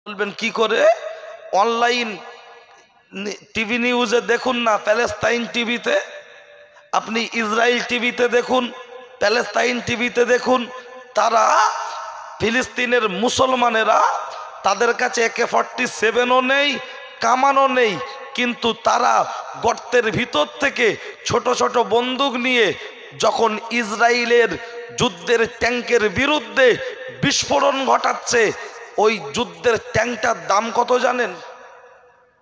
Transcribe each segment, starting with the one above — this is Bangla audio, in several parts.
বলবেন কি করে? অনলাইন টিভি নিউজে দেখুন না, প্যালেস্তাইন টিভিতে, আপনি ইসরায়েল টিভিতে দেখুন, প্যালেস্তাইন টিভিতে দেখুন, তারা ফিলিস্তিনের মুসলমানেরা, তাদের কাছে AK-47ও নেই, কামানও নেই, কিন্তু তারা গর্তের ভিতর থেকে ছোট ছোট বন্দুক নিয়ে যখন ইসরায়েলের যুদ্ধের ট্যাঙ্কের বিরুদ্ধে বিস্ফোরণ ঘটাচ্ছে, ওই যুদ্ধের ট্যাঙ্কটার দাম কত জানেন?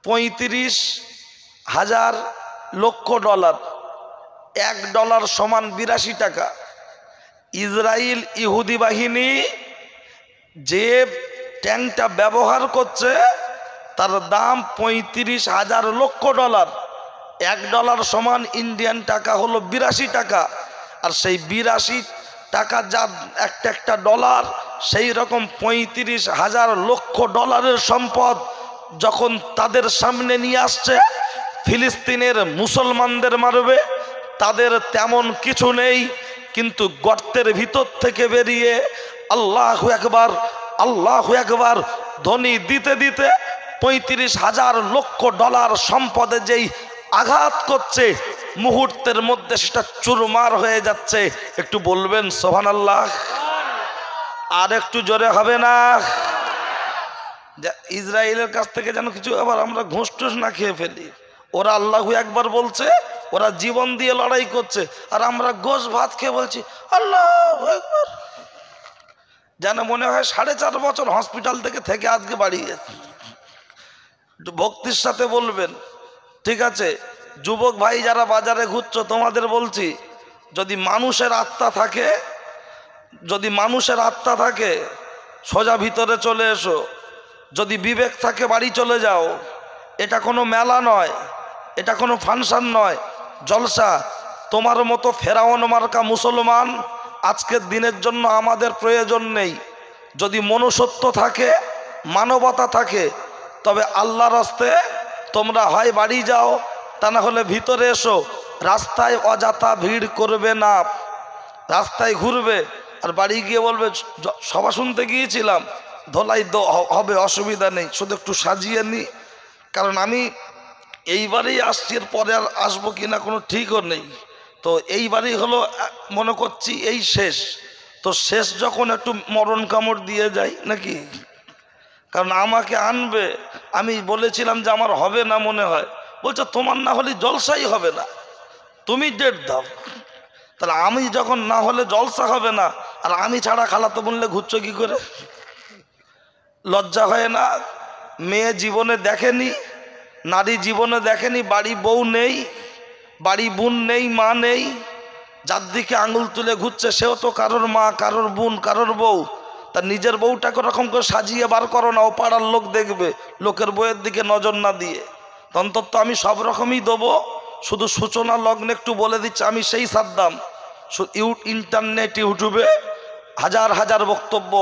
$35,000,000,000। $1 সমান 82 টাকা। ইসরায়েল ইহুদি বাহিনী যে ট্যাঙ্কটা ব্যবহার করছে তার দাম $35,000,000,000। $1 সমান ইন্ডিয়ান টাকা হলো 82 টাকা। আর সেই 82 টাকা যার একটা ডলার, সেই রকম $35,000,000,000 সম্পদ যখন তাদের সামনে নিয়ে আসছে, ফিলিস্তিনের মুসলমানদের মারবে, তাদের তেমন কিছু নেই, কিন্তু গর্তের ভিতর থেকে বেরিয়ে আল্লাহু আকবার আল্লাহু আকবার ধ্বনি দিতে দিতে $35,000,000,000 সম্পদে যেই আঘাত করছে, মুহূর্তের মধ্যে সেটা চুরমার হয়ে যাচ্ছে। একটু বলবেন সুবহানাল্লাহ? আর একটু জোরে হবে না? ইসরায়েলের কাছ থেকে যেন কিছু আবার আমরা ঘুষ টুস না খেয়ে ফেলি। ওরা আল্লাহু আকবার বলছে, ওরা জীবন দিয়ে লড়াই করছে, আর আমরা গোশ ভাত খেয়ে বলছি আল্লাহু আকবার। যেন মনে হয় 4.5 বছর হসপিটাল থেকে আজকে বাড়ি গেছে। একটু ভক্তির সাথে বলবেন, ঠিক আছে? যুবক ভাই যারা বাজারে ঘুরছো, তোমাদের বলছি, যদি মানুষের আত্মা থাকে, যদি মানুষের আত্মা থাকে, সোজা ভিতরে চলে এসো। যদি বিবেক থাকে, বাড়ি চলে যাও। এটা কোনো মেলা নয়, এটা কোনো ফাংশন নয়, জলসা। তোমার মতো ফেরাউন মার্কা মুসলমান আজকের দিনের জন্য আমাদের প্রয়োজন নেই। যদি মনুষ্যত্ব থাকে, মানবতা থাকে, তবে আল্লাহর রাস্তে তোমরা হয় বাড়ি যাও, তা না হলে ভিতরে এসো। রাস্তায় অযথা ভিড় করবে না, রাস্তায় ঘুরবে, আর বাড়ি গিয়ে বলবে সভা শুনতে গিয়েছিলাম, ধোলাই হবে, অসুবিধা নেই, শুধু একটু সাজিয়ে নি, কারণ আমি এইবারেই আসছি, এর পরে আর আসবো কিনা কোনো ঠিকও নেই। তো এইবারই হলো মনে করছি এই শেষ। তো শেষ যখন একটু মরণ কামড় দিয়ে যাই নাকি, কারণ আমাকে আনবে। আমি বলেছিলাম যে আমার হবে না মনে হয়, বলছে তোমার না হলে জলসাই হবে না, তুমি ডেট দাও। তাহলে আমি যখন না হলে জলসা হবে না, আর আমি ছাড়া খালাতো বললে ঘুরছো কি করে? লজ্জা হয় না? মেয়ে জীবনে দেখেনি, নারী জীবনে দেখেনি বাড়ি বউ নেই, বাড়ি বোন নেই, মা নেই, যার দিকে আঙুল তুলে ঘুরছে সেও তো কারোর মা, কারোর বোন, কারোর বউ। তার নিজের বউটাকে ওরকম করে সাজিয়ে বার করো না, ও পাড়ার লোক দেখবে, লোকের বউয়ের দিকে নজর না দিয়ে। অন্তত আমি সব রকমই দেবো, শুধু সূচনা লগ্নে একটু বলে দিচ্ছি, আমি সেই সাদ্দাম। ইন্টারনেট, ইউটিউবে হাজার হাজার বক্তব্য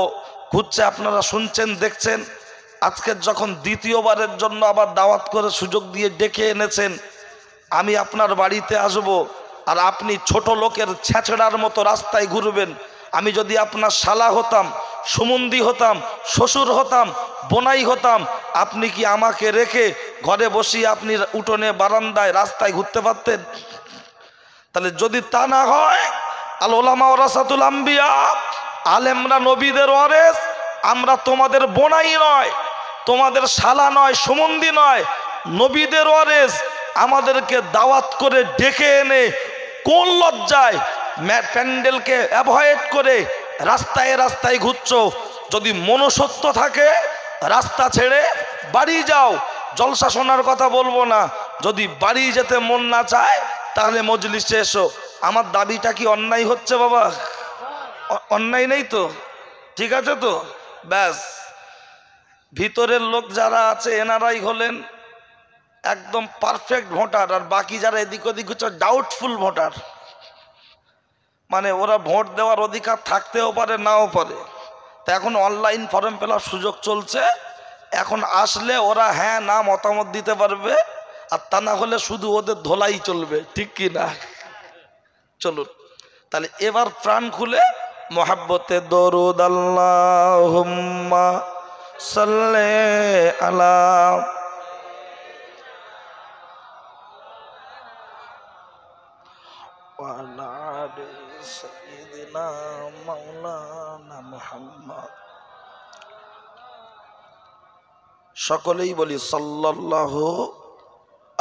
ঘুরছে, আপনারা শুনছেন, দেখছেন। আজকে যখন দ্বিতীয়বারের জন্য আবার দাওয়াত করে সুযোগ দিয়ে ডেকে এনেছেন, আমি আপনার বাড়িতে আসব, আর আপনি ছোট লোকের ছেঁচড়ার মতো রাস্তায় ঘুরবেন। আমি যদি আপনার শালা হতাম, সুমন্দি হতাম, শ্বশুর হতাম, বোনাই হতাম, আপনি কি আমাকে রেখে ঘরে বসিয়ে আপনি উঠোনে, বারান্দায়, রাস্তায় ঘুরতে পারতেন? তাহলে যদি তা না হয়, আল উলামা ওয়ারাসাতুল আম্বিয়া, আলেমরা নবীদের ওয়ারেস, আমরা তোমাদের বোনাই নয়, তোমাদের শালা নয়, সুমন্দি নয়, নবীদের ওয়ারেস। আমাদেরকে দাওয়াত করে ডেকে এনে কোন লজ্জায় প্যান্ডেলকে অ্যাভয়েড করে রাস্তায় রাস্তায় ঘুরছো? যদি মনুষ্যত্ব থাকে, রাস্তা ছেড়ে বাড়ি যাও। জলসা শোনার কথা বলবো না, যদি বাড়ি যেতে মন না চায় তাহলে মজলিসে এসো। আমার দাবিটা কি অন্যায় হচ্ছে বাবা? অন্যায় নেই তো? ঠিক আছে তো? ব্যাস, ভিতরের লোক যারা আছে এনারাই হলেন একদম পারফেক্ট ভোটার, আর বাকি যারা এদিক ওদিক হচ্ছে ডাউটফুল ভোটার। মানে ওরা ভোট দেওয়ার অধিকার থাকতেও পারে, নাও পারে। তা এখন অনলাইন ফর্ম ফিল আপ সুযোগ চলছে, এখন আসলে ওরা হ্যাঁ না মতামত দিতে পারবে, আর তা না হলে শুধু ওদের ধোলাই চলবে, ঠিক কি না? চলুন তাহলে এবার প্রাণ খুলে মহাব্বতে দরুদ আল্লাহুম্মা সাল্লি আলা ওয়ালা আলি সাইয়্যিদিনা মাওলানা মুহাম্মদ। সকলেই বলি সাল্লাল্লাহু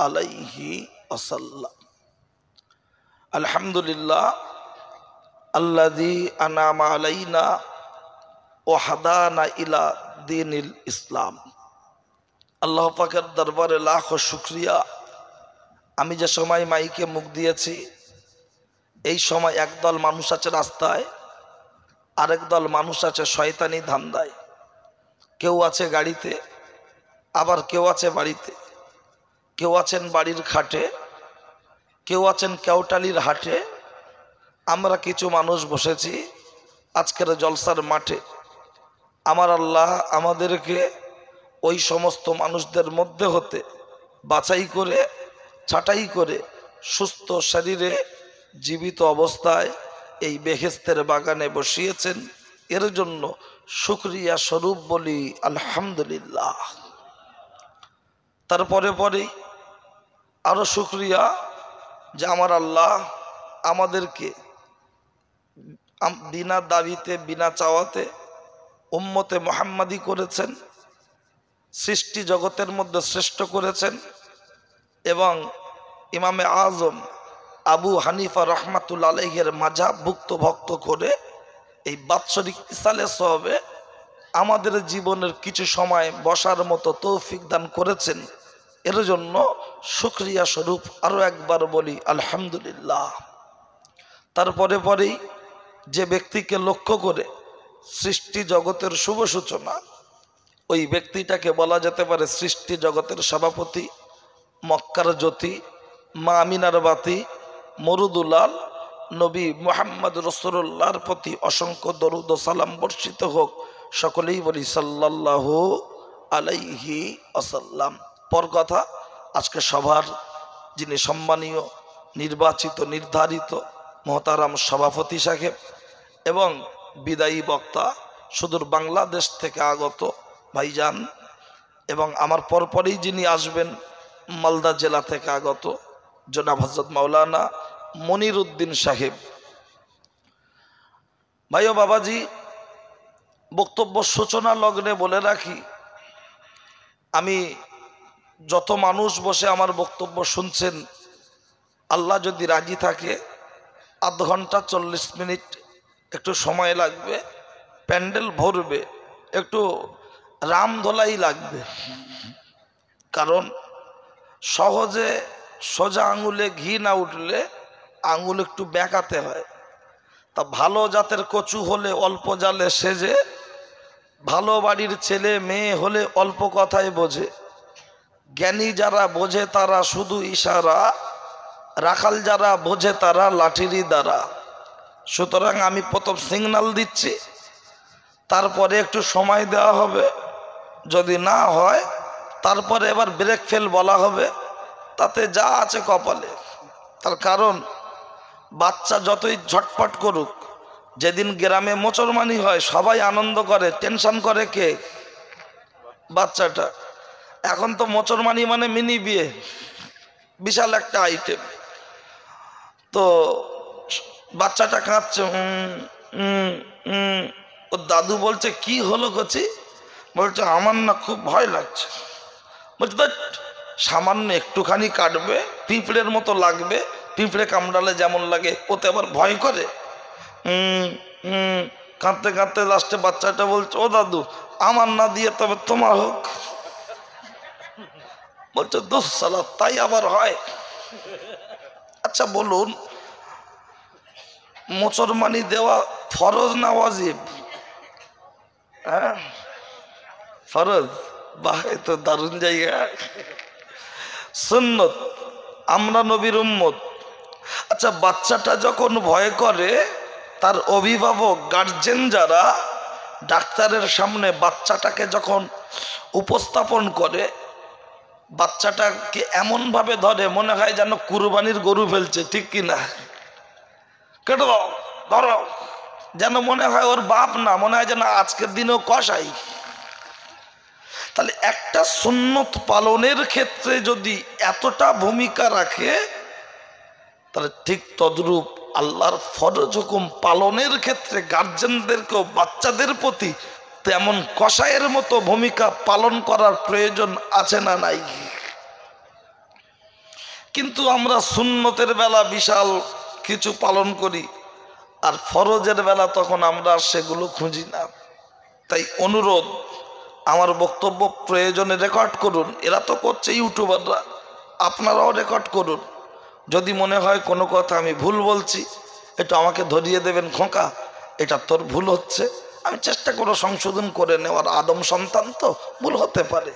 আলাইহি ওয়াসাল্লাম। আলহামদুলিল্লাহ আল্লাযী আনআমা আলাইনা ওয়া হাদানা ইলা দীনিল ইসলাম। আল্লাহ পাকের দরবারে লাখো শুকরিয়া। আমি যে সময় মাইকে মুখ দিয়েছি, এই সময় একদল মানুষ আছে রাস্তায়, আরেক দল মানুষ আছে শয়তানি ধান্দায়। কেউ আছে গাড়িতে, আবার কেউ আছে বাড়িতে, কেউ আছেন বাড়ির খাটে, কেউ আছেন কেওটালির হাটে। আমরা কিছু মানুষ বসেছি আজকের জলসার মাঠে। আমার আল্লাহ আমাদেরকে ওই সমস্ত মানুষদের মধ্যে হতে বাছাই করে ছাঁটাই করে সুস্থ শরীরে জীবিত অবস্থায় এই বেহেশতের বাগানে বসিয়েছেন। এর জন্য শুকরিয়া স্বরূপ বলি আলহামদুলিল্লাহ। তারপরে পরেই আরো শুকরিয়া যে আমার আল্লাহ আমাদেরকে বিনা দাবিতে বিনা চাওয়াতে উম্মতে মুহাম্মাদি করেছেন, সৃষ্টি জগতের মধ্যে শ্রেষ্ঠ করেছেন এবং ইমামে আজম আবু হানিফা রহমাতুল্লাহ আলাইহির মাযহাবভুক্ত ভক্ত করে এই বাৎসরিক ইসালে সওয়াবে আমাদের জীবনের কিছু সময় বসার মতো তৌফিক দান করেছেন। এর জন্য শুকরিয়া স্বরূপ আরো একবার বলি আলহামদুলিল্লাহ। তারপরে পরেই যে ব্যক্তিকে লক্ষ্য করে সৃষ্টি জগতের শুভ সূচনা, ওই ব্যক্তিটাকে বলা যেতে পারে সৃষ্টি জগতের সভাপতি, মক্কার জ্যোতি, মা আমিনার বাতি, মরুদুলাল নবী মুহাম্মদ রাসূলুল্লাহর প্রতি অসংখ্য দরুদ ও সালাম বর্ষিত হোক। সকলেই বলি সাল্লাল্লাহু আলাইহি ওয়াসাল্লাম। পর কথা, আজকে সভার যিনি সম্মানীয় নির্বাচিত নির্ধারিত মহতারাম সভাপতি সাহেব এবং বিদায়ী বক্তা সুদূর বাংলাদেশ থেকে আগত ভাইজান, এবং আমার পরপরই যিনি আসবেন মালদা জেলা থেকে আগত জনাব হযরত মাওলানা মনির উদ্দিন সাহেব। ভাই ও বাবাজি, বক্তব্য সূচনা লগ্নে বলে রাখি, আমি যত মানুষ বসে আমার বক্তব্য শুনছেন, আল্লাহ যদি রাজি থাকে আধ ঘন্টা 40 মিনিট একটু সময় লাগবে, প্যান্ডেল ভরবে, একটু রামধোলাই লাগবে। কারণ সহজে সোজা আঙুলে ঘি না উঠলে আঙুল একটু বেঁকাতে হয়। তা ভালো জাতের কচু হলে অল্প জালে সেজে, ভালো বাড়ির ছেলে মেয়ে হলে অল্প কথায় বোঝে। জ্ঞানী যারা বোঝে তারা শুধু ইশারা, রাখাল যারা বোঝে তারা লাঠিরই দ্বারা। সুতরাং আমি প্রথম সিগন্যাল দিচ্ছি, তারপরে একটু সময় দেওয়া হবে, যদি না হয় তারপরে এবার ব্রেক ফেল বলা হবে, তাতে যা আছে কপালে। তার কারণ বাচ্চা যতই ঝটপট করুক, যেদিন গ্রামে মোচরমানি হয় সবাই আনন্দ করে, টেনশন করে কে? বাচ্চাটা। এখন তো মোচরমানি মানে মিনি বিয়ে, বিশাল একটা আইটেম। তো বাচ্চাটা কাঁদছে, ও দাদু বলছে কি হলো কচি? বলছে আমার না খুব ভয় লাগছে। বলছে সামান্য একটুখানি কাটবে, পিঁপড়ের মতো লাগবে, পিঁপড়ে কামড়ালে যেমন লাগে ওতে আবার ভয় করে। কাঁদতে কাঁদতে লাস্টে বাচ্চাটা বলছে ও দাদু আমার না দিয়ে তবে তোমার হোক। বলছে দুঃসালা তাই আবার হয়? আচ্ছা বলুন, মোচরমানি দেওয়া ফরজ না ওয়াজিব? হ্যাঁ ফরজ। বাহ, এ তো দারুণ জায়গা। সুন্নত, আমরা নবীর উম্মত। আচ্ছা বাচ্চাটা যখন ভয় করে, তার অভিভাবক গার্জেন যারা ডাক্তারের সামনে বাচ্চাটাকে যখন উপস্থাপন করে, বাচ্চাটাকে এমনভাবে ধরে মনে হয় যেন কুরবানির গরু ফেলছে, ঠিক কিনা? কেটে দাও, ধরো, যেন মনে হয় ওর বাপ না, মনে হয় যেন আজকের দিনেও কষাই। তাহলে একটা সুন্নত পালনের ক্ষেত্রে যদি এতটা ভূমিকা রাখে, তাহলে ঠিক তদ্রূপ আল্লাহর ফরজ হুকুম পালনের ক্ষেত্রে গার্জেনদেরকেও বাচ্চাদের প্রতি তেমন কসাইয়ের মতো ভূমিকা পালন করার প্রয়োজন আছে না নাই? কিন্তু আমরা সুন্নতের বেলা বিশাল কিছু পালন করি, আর ফরজের বেলা তখন আমরা সেগুলো খুঁজি না। তাই অনুরোধ, আমার বক্তব্য প্রয়োজনে রেকর্ড করুন। এরা তো করছে ইউটিউবাররা, আপনারাও রেকর্ড করুন। যদি মনে হয় কোনো কথা আমি ভুল বলছি, একটু আমাকে ধরিয়ে দেবেন, খোকা এটা তোর ভুল হচ্ছে, আমি চেষ্টা করব সংশোধন করে নেওয়ার। আদম সন্তান তো, ভুল হতে পারে।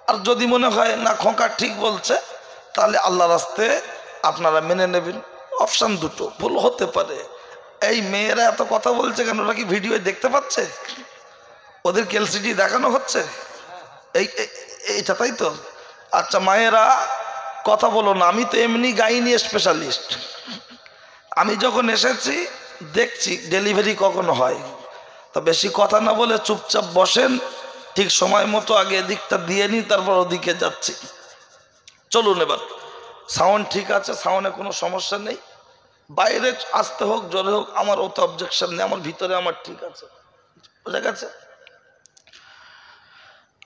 আর যদি মনে হয় না খোকা ঠিক বলছে, তাহলে আল্লাহ রাস্তে আপনারা মেনে নেবেন। অপশান দুটো, ভুল হতে পারে। এই মেয়েরা এত কথা বলছে কেন? ওরা কি ভিডিও দেখতে পাচ্ছে? ওদের এলসিডি দেখানো হচ্ছে এইটা, তাই তো? আচ্ছা মায়েরা কথা বলো না, আমি তো এমনি গাইনি স্পেশালিস্ট। আমি যখন এসেছি দেখছি ডেলিভারি কখন হয়, তা বেশি কথা না বলে চুপচাপ বসেন, ঠিক সময় মতো আগে এদিকটা দিয়ে নিই, তারপর ওদিকে যাচ্ছি। চলুন এবার। সাউন্ড ঠিক আছে, সাউন্ডে কোনো সমস্যা নেই। বাইরে আসতে হোক জোরে হোক, আমার অত অবজেকশন নেই, আমার ভিতরে আমার ঠিক আছে। বুঝা গেছে?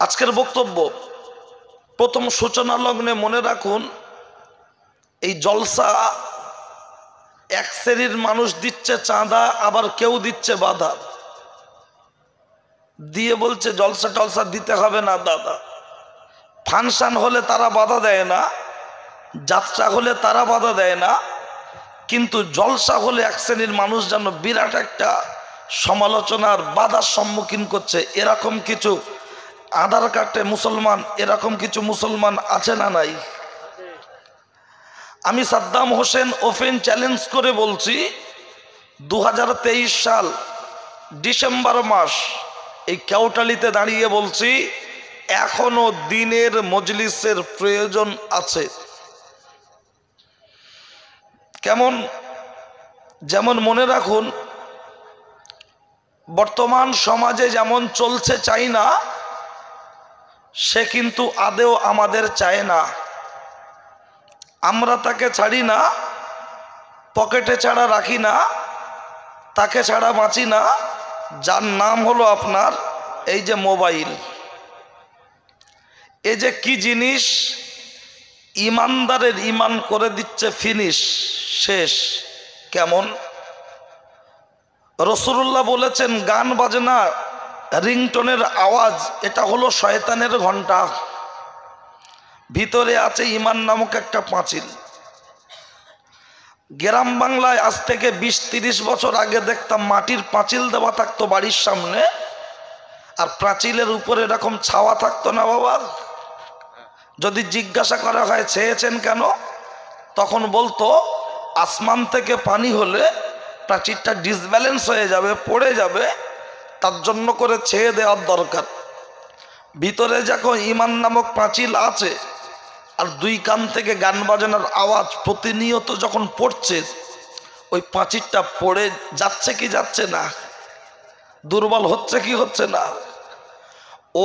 আজকের বক্তব্য প্রথম সূচনা লগ্নে মনে রাখুন, এই জলসা এক শ্রেণীর মানুষ দিচ্ছে চাঁদা, আবার কেউ দিচ্ছে বাধা দিয়ে বলছে জলসা টলসা দিতে হবে না দাদা। ফাংশন হলে তারা বাধা দেয় না, যাত্রা হলে তারা বাধা দেয় না, কিন্তু জলসা হলে এক শ্রেণীর মানুষ যেন বিরাট একটা সমালোচনার বাধার সম্মুখীন করছে। এরকম কিছু আধার কার্ডে মুসলমান, এরকম কিছু মুসলমান আছে না নাই? আমি সাদ্দাম হোসেন ওপেন চ্যালেঞ্জ করে বলছি, 2023 সাল ডিসেম্বর মাস এই কেওটালিতে দাঁড়িয়ে বলছি, এখনো দিনের মজলিসের প্রয়োজন আছে। কেমন? যেমন মনে রাখুন, বর্তমান সমাজে যেমন চলছে চাই না, সে কিন্তু আদেও আমাদের চায় না। আমরা তাকে ছাড়ি না, পকেটে ছাড়া রাখি না, তাকে ছাড়া বাঁচি না, যার নাম হলো আপনার এই যে মোবাইল। এ যে কি জিনিস, ইমানদারের ইমান করে দিচ্ছে ফিনিশ, শেষ। কেমন? রাসূলুল্লাহ বলেছেন, গান বাজনা রিংটোনের আওয়াজ এটা হলো শয়তানের ঘন্টা, ভিতরে আছে ইমান নামক একটা পাঁচিল। গ্রাম বাংলায় আজ থেকে 20-30 বছর আগে দেখতাম মাটির পাঁচিল দেওয়া থাকতো বাড়ির সামনে, আর পাঁচিলের উপরে এরকম ছাওয়া থাকতো না বাবা। যদি জিজ্ঞাসা করা হয় ছেয়েছেন কেন, তখন বলতো আসমান থেকে পানি হলে প্রাচীরটা ডিসব্যালেন্স হয়ে যাবে, পড়ে যাবে, তার জন্য করে ছেয়ে দেওয়ার দরকার। ভিতরে যখন ইমান নামক পাঁচিল আছে, আর দুই কান থেকে গান বাজানোর আওয়াজ প্রতিনিয়ত যখন পড়ছে, ওই পাঁচিরটা পড়ে যাচ্ছে কি যাচ্ছে না? দুর্বল হচ্ছে কি হচ্ছে না?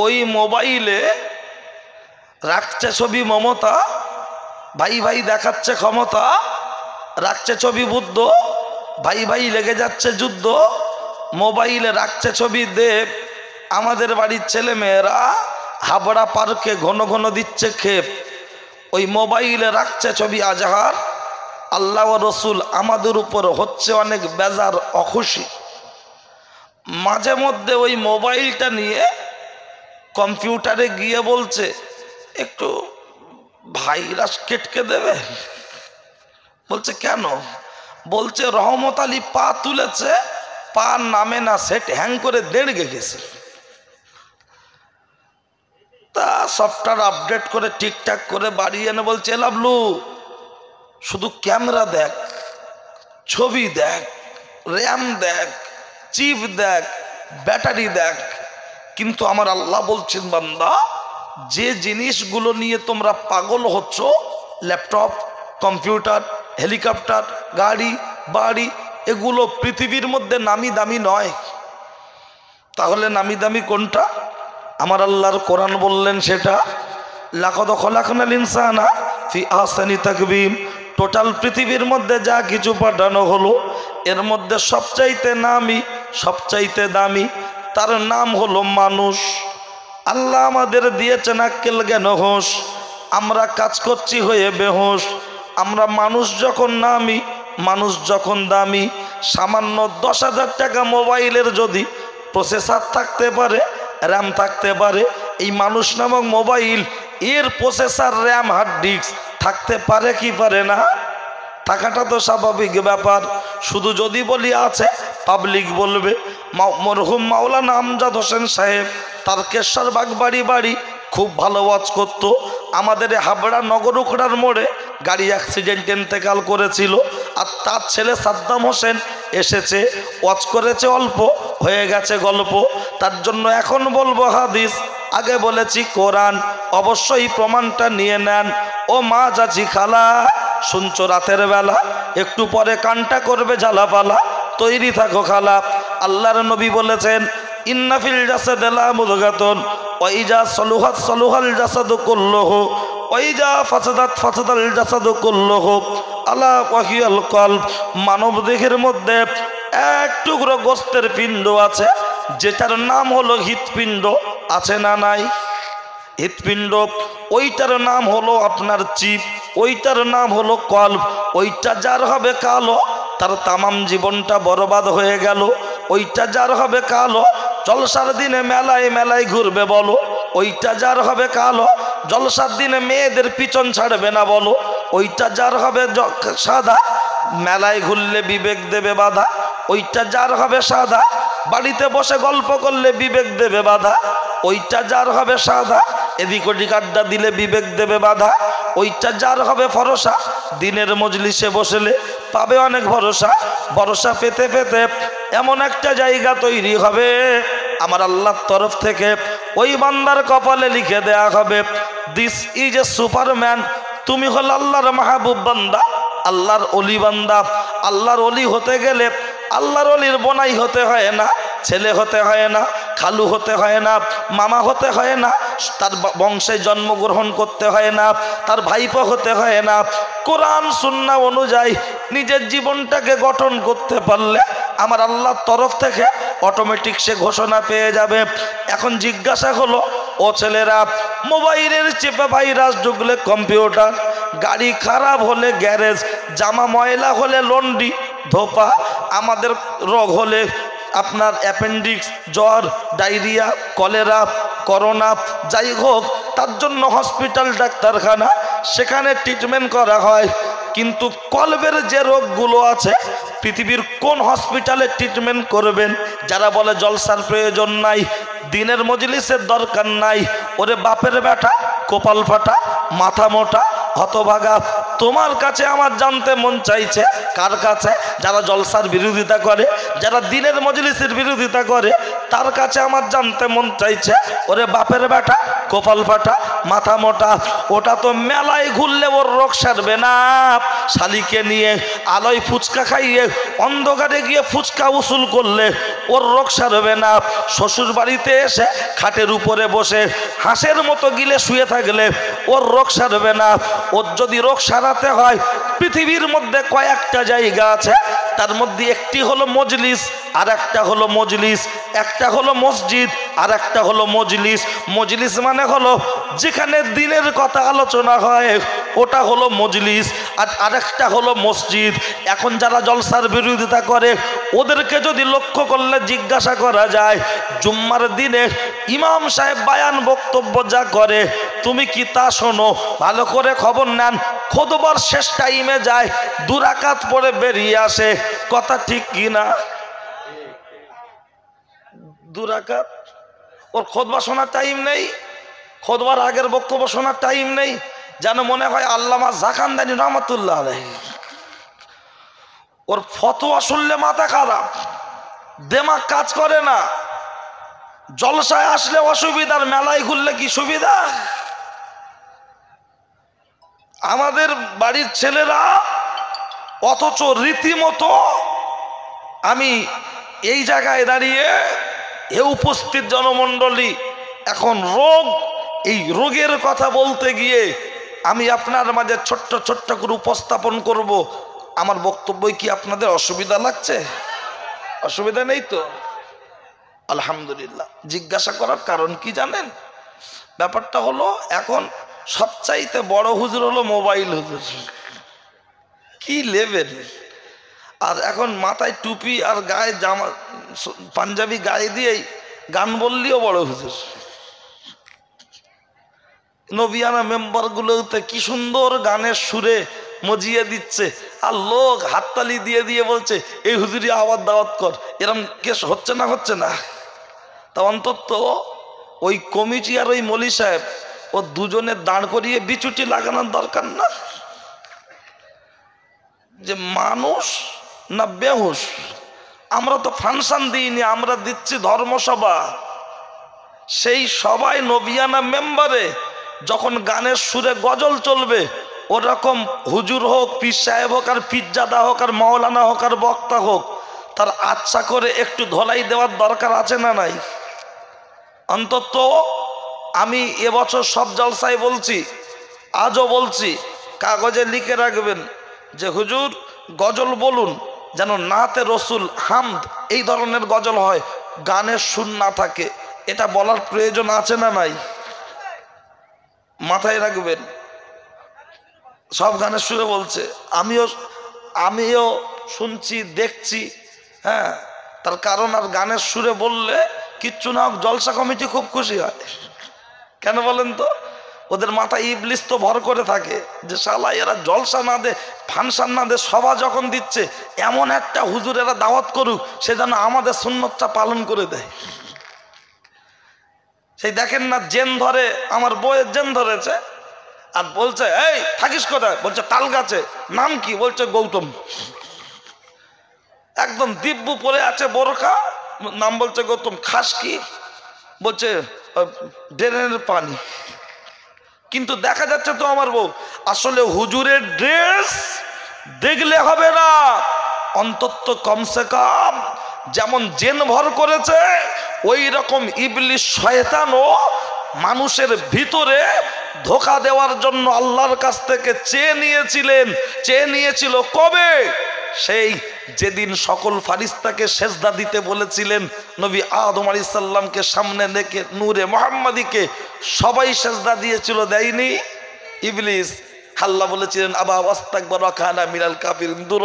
ওই মোবাইলে রাখছে ছবি মমতা, ভাই ভাই দেখাচ্ছে ক্ষমতা, রাখছে ছবি বুদ্ধ, ভাই ভাই লেগে যাচ্ছে যুদ্ধ। মোবাইলে রাখছে ছবি দেব, আমাদের বাড়ির ছেলে মেয়েরা হাবড়া পার্কে ঘন ঘন দিচ্ছে খেপ। ওই মোবাইলে রাখছে ছবি আজহার, আল্লাহ ও রসুল আমাদের উপর হচ্ছে অনেক বেজার, অখুশি। মাঝে মধ্যে ওই মোবাইলটা নিয়ে কম্পিউটারে গিয়ে বলছে একটু ভাইরাস কেটকে দেবে। বলছে কেন? বলছে রহমত আলী পা তুলেছে, পা নামে না, সেট হ্যাং করে দেড় গেছে। তা সফটওয়্যার আপডেট করে ঠিকঠাক করে বাড়িয়ে এনে বলছে লাভলু শুধু ক্যামেরা দেখ, ছবি দেখ, র্যাম দেখ, চিপ দেখ, ব্যাটারি দেখ, কিন্তু আমার আল্লাহ বলছেন বান্দা যে জিনিসগুলো নিয়ে তোমরা পাগল হচ্ছ, ল্যাপটপ, কম্পিউটার, হেলিকপ্টার, গাড়ি বাড়ি, এগুলো পৃথিবীর মধ্যে নামি দামি নয়। তাহলে নামি দামি কোনটা? আমার আল্লাহর কোরআন বললেন সেটা লাকাদ খলাকনাল ইনসানা ফি আহসানি তাকবীম। টোটাল পৃথিবীর মধ্যে যা কিছু পাঠানো হলো এর মধ্যে সবচাইতে নামি সবচাইতে দামি তার নাম হলো মানুষ। আল্লাহ আমাদের দিয়েছেন আক্কেল জ্ঞান হোশ, আমরা কাজ করছি হয়ে বেহোশ। আমরা মানুষ যখন নামি মানুষ যখন দামি, সামান্য 10,000 টাকা মোবাইলের যদি প্রসেসর থাকতে পারে, র্যাম থাকতে পারে, এই মানুষ নামক মোবাইল এর প্রসেসর, র্যাম, হার্ড ডিস্ক থাকতে পারে কি পারে না? থাকাটা তো স্বাভাবিক ব্যাপার। শুধু যদি বলি আছে, পাবলিক বলবে। মরহুম মাওলানা আমজাদ হোসেন সাহেব তারকেশ্বর বাগবাড়ি বাড়ি খুব ভালো ওয়াজ করতো। আমাদের হাবড়া নগর উখড়ার মোড়ে গাড়ি অ্যাক্সিডেন্ট ইন্তেকাল করেছিল, আর তার ছেলে সাদ্দাম হোসেন এসেছে, ওয়াজ করেছে, অল্প হয়ে গেছে গল্প। তার জন্য এখন বলবো হাদিস, আগে বলেছি কোরআন। অবশ্যই প্রমাণটা নিয়ে নেন। ও মা চাচি খালা, শুনছো রাতের বেলা, একটু পরে কানটা করবে ঝালাপালা, তৈরি থাকো খালা। আল্লাহর নবী বলেছেন ইন্না ফিল জাসাদি লামুদগাতুন ওয়া ইজা সলুহাত সলুহাল জাসাদু কুল্লুহু ওয়া ইজা ফাসাদাত ফাসাদাল জাসাদু কুল্লুহু আলা ওয়া হিয়াল কলব। মানব দেহের মধ্যে এক টুকরো গোস্তের পিণ্ড আছে যেটার নাম হলো হৃৎপিণ্ড। আছে না নাই? হৃৎপিণ্ড, ওইটার নাম হলো আপনার চিপ, ওইটার নাম হলো কলব। ওইটা যার হবে কালো তার তামাম জীবনটা বরবাদ হয়ে গেল। ওইটা যার হবে কালো জলসার দিনে মেলায় মেলায় ঘুরবে বলো। ওইটা যার হবে কালো জলসার দিনে মেয়েদের পিছন ছাড়বে না বলো। ওইটা যার হবে সাদা মেলায় ঘুরলে বিবেক দেবে বাধা। ওইটা যার হবে সাদা বাড়িতে বসে গল্প করলে বিবেক দেবে বাধা। ওইটা যার হবে সাদা এদিক ওদিক আড্ডা দিলে বিবেক দেবে বাধা। ওইটা যার হবে ফরসা দিনের মজলিসে বসলে পাবে অনেক ভরসা। ভরসা পেতে পেতে এমন একটা জায়গা তৈরি হবে আমার আল্লাহর তরফ থেকে ওই বান্দার কপালে লিখে দেয়া হবে দিস ইজ এ সুপারম্যান। তুমি হল আল্লাহর মাহবুব বান্দা, আল্লাহর অলি বান্দা। আল্লাহর অলি হতে গেলে আল্লাহর অলির বোনাই হতে হয় না, ছেলে হতে হয় না, খালু হতে হয় না, মামা হতে হয় না, তার বংশে জন্মগ্রহণ করতে হয় না, তার ভাইপো হতে হয় না। কোরআন সুন্নাহ অনুযায়ী নিজের জীবনটাকে গঠন করতে পারলে আমার আল্লাহর তরফ থেকে অটোমেটিক সে ঘোষণা পেয়ে যাবে। এখন জিজ্ঞাসা হলো, ও ছেলেরা, মোবাইলের চেপে ভাইরাস ঢুকলে কম্পিউটার, গাড়ি খারাপ হলে গ্যারেজ, জামা ময়লা হলে লন্ড্রি ধোপা, আমাদের রোগ হলে আপনার অ্যাপেন্ডিক্স, জ্বর, ডায়রিয়া, কলেরা, করোনা, যাই হোক তার জন্য হসপিটাল, ডাক্তারখানা, সেখানে ট্রিটমেন্ট করা হয়। কিন্তু কলবের যে রোগগুলো আছে পৃথিবীর কোন হসপিটালে ট্রিটমেন্ট করবেন? যারা বলে জলসার প্রয়োজন নাই, দিনের মজলিসের দরকার নাই, ওরে বাপের বেটা, কপাল ফাটা, মাথা মোটা, হতভাগা। তোমার কাছে আমার জানতে মন চাইছে, কার কাছে? যারা জলসার বিরোধিতা করে, যারা দিনের মজলিসের বিরোধিতা করে, তার কাছে আমার জানতে মন চাইছে, ওরে বাপের বেটা, কপাল ফাটা, মাথা মোটা। ওটা তো মেলায় ঘুরলে ওর রোগ সারবে না। শালিকে নিয়ে আলোয় ফুচকা খাইয়ে অন্ধকারে গিয়ে ফুচকা উসুল করলে ওর রোগ সারবে না। শ্বশুর বাড়িতে এসে খাটের উপরে বসে হাঁসের মতো গিলে শুয়ে থাকলে ওর রোগ সারবে না। ওর যদি রোগ সারাতে হয় পৃথিবীর মধ্যে কয়েকটা জায়গা আছে, তার মধ্যে একটি হলো মজলিস, আর একটা হলো মজলিস, একটা হলো মসজিদ, আর একটা হলো মজলিস। মজলিস মানে হলো যেখানে দিনের কথা আলোচনা হয়, ওটা হলো মজলিস। আর আরেকটা হলো মসজিদ। এখন যারা জলসার বিরোধিতা করে ওদেরকে যদি লক্ষ্য করলে জিজ্ঞাসা করা যায়, জুম্মার দিনে ইমাম সাহেব বায়ান বক্তব্য যা করে তুমি কি তা শোনো? ভালো করে খবর নেন। খুতবার শেষ টাইমে যায়, 2 রাকাত পরে বেরিয়ে আসে, কথা ঠিক কিনা? 2 রাকাত। ওর খুতবা শোনার টাইম নেই, খুতবার আগের বক্তব্য শোনার টাইম নেই। যেন মনে হয় আল্লামা জাকান্দানি রহমাতুল্লাহ আলাইহি, ওর ফতোয়া শুনলে মাথা খারাপ, দেমাগ কাজ করে না। জলসায় আসলে অসুবিধার, মেলায় ঘুরলে কি সুবিধা? আমাদের বাড়ির ছেলেরা অথচ রীতিমতো আমি এই জায়গায় দাঁড়িয়ে এ উপস্থিত জনমণ্ডলী এখন রোগ, এই রোগের কথা বলতে গিয়ে আমি আপনার মাঝে ছোট্ট ছোট্ট করে উপস্থাপন করব। আমার বক্তব্যই কি আপনাদের অসুবিধা লাগছে? অসুবিধা নেই তো? আলহামদুলিল্লাহ। জিজ্ঞাসা করার কারণ কি জানেন? ব্যাপারটা হলো এখন সবচাইতে বড় হুজুর হলো মোবাইল হুজুর। কি লেভেল! আর এখন মাথায় টুপি আর গায়ে জামা পাঞ্জাবি গায়ে দিয়েই গান বললেও বড় হুজুর। নবিয়ানা মেম্বারগুলোতে কি সুন্দর গানের সুরে মজিয়ে দিচ্ছে, আর লোক হাততালি দিয়ে দিয়ে বলছে এই হুজুরি আওয়াজ দাওয়াত কর। এরম কেস হচ্ছে না? হচ্ছে না? তা অন্তত ওই কমিটি আর ওই মলি সাহেব ও দুজনে দাঁড় করিয়ে বিচুটি লাগানোর দরকার না? যে মানুষ না বেহুশ? আমরা তো ফাংশন দিইনি, আমরা দিচ্ছি ধর্মসভা। সেই সবাই নবিয়ানা মেম্বারে যখন গানের সুরে গজল চলবে, ওরকম হুজুর হোক, পীর সাহেব হোক, আর পীরজাদা হোক, আর মাওলানা হোক, আর বক্তা হোক, তার আচ্ছা করে একটু ধলাই দেওয়ার দরকার আছে না নাই? অন্তত আমি এবছর সব জলসায় বলছি, আজও বলছি, কাগজে লিখে রাখবেন যে হুজুর গজল বলুন যেন নাতে রসুল, হামদ এই ধরনের গজল হয়, গানের সুর না থাকে। এটা বলার প্রয়োজন আছে না নাই? মাথায় রাখবেন। সব গানের সুরে বলছে, আমিও শুনছি, দেখছি। হ্যাঁ, তার কারণ আর গানের সুরে বললে কিচ্ছু না হোক জলসা কমিটি খুব খুশি হয়। কেন বলেন তো? ওদের মাথায় ইবলিস তো ভর করে থাকে যে শালা এরা জলসা না দে, ফাংশন না দে, সভা যখন দিচ্ছে এমন একটা হুজুর এরা দাওয়াত করুক সে যেন আমাদের সুন্নতটা পালন করে দেয়। সেই দেখেন না, জেন ধরে, আমার বইয়ের জেন ধরেছে, আর বলছে এই থাকিস কোথায়? বলছে তাল গাছে। নাম কি? বলছে গৌতম। একদম দিব্য পরে আছে, বোরখা, নাম বলছে গৌতম। খাস কি? বলছে ড্রেনের পানি। কিন্তু দেখা যাচ্ছে তো আমার বউ, আসলে হুজুরের ড্রেস দেখলে হবে না, অন্তত কমসে কম যেমন জেন ভর করেছে ওই রকম ইবলিস শয়তানও মানুষের ভিতরে ধোঁকা দেওয়ার জন্য আল্লাহর কাছ থেকে চেয়ে নিয়েছিল কবে? সেই যেদিন সকল ফারিস্তাকে সেজদা দিতে বলেছিলেন, নবী আদম আলাইহিস সালামকে সামনে রেখে নূরে মুহাম্মাদিকে সবাই সেজদা দিয়েছিল, দেয়নি? ইবলিস। আল্লাহ বলেছিলেন আবা ওয়াস্তাকবারা ওয়া কানা মিনাল কাফিরিন, দূর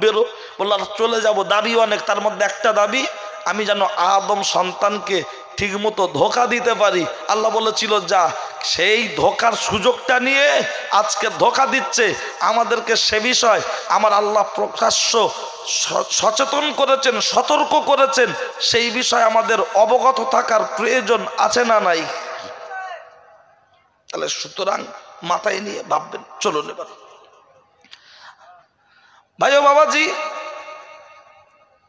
বেরো। বললাম চলে যাব, দাবি অনেক, তার মধ্যে একটা দাবি আমি যেন আদম সন্তানকে ঠিকমতো ধোঁকা দিতে পারি। আল্লাহ বলেছিল যা, সেই ধোঁকার সুযোগটা নিয়ে আজকে ধোঁকা দিচ্ছে আমাদেরকে। সে বিষয় আমার আল্লাহ প্রকাশ্য সচেতন করেছেন, সতর্ক করেছেন। সেই বিষয় আমাদের অবগত থাকার প্রয়োজন আছে না নাই? তাহলে সুতরাং মাথায় নিয়ে ভাববেন। চলুন এবার ভাই ও বাবাজি,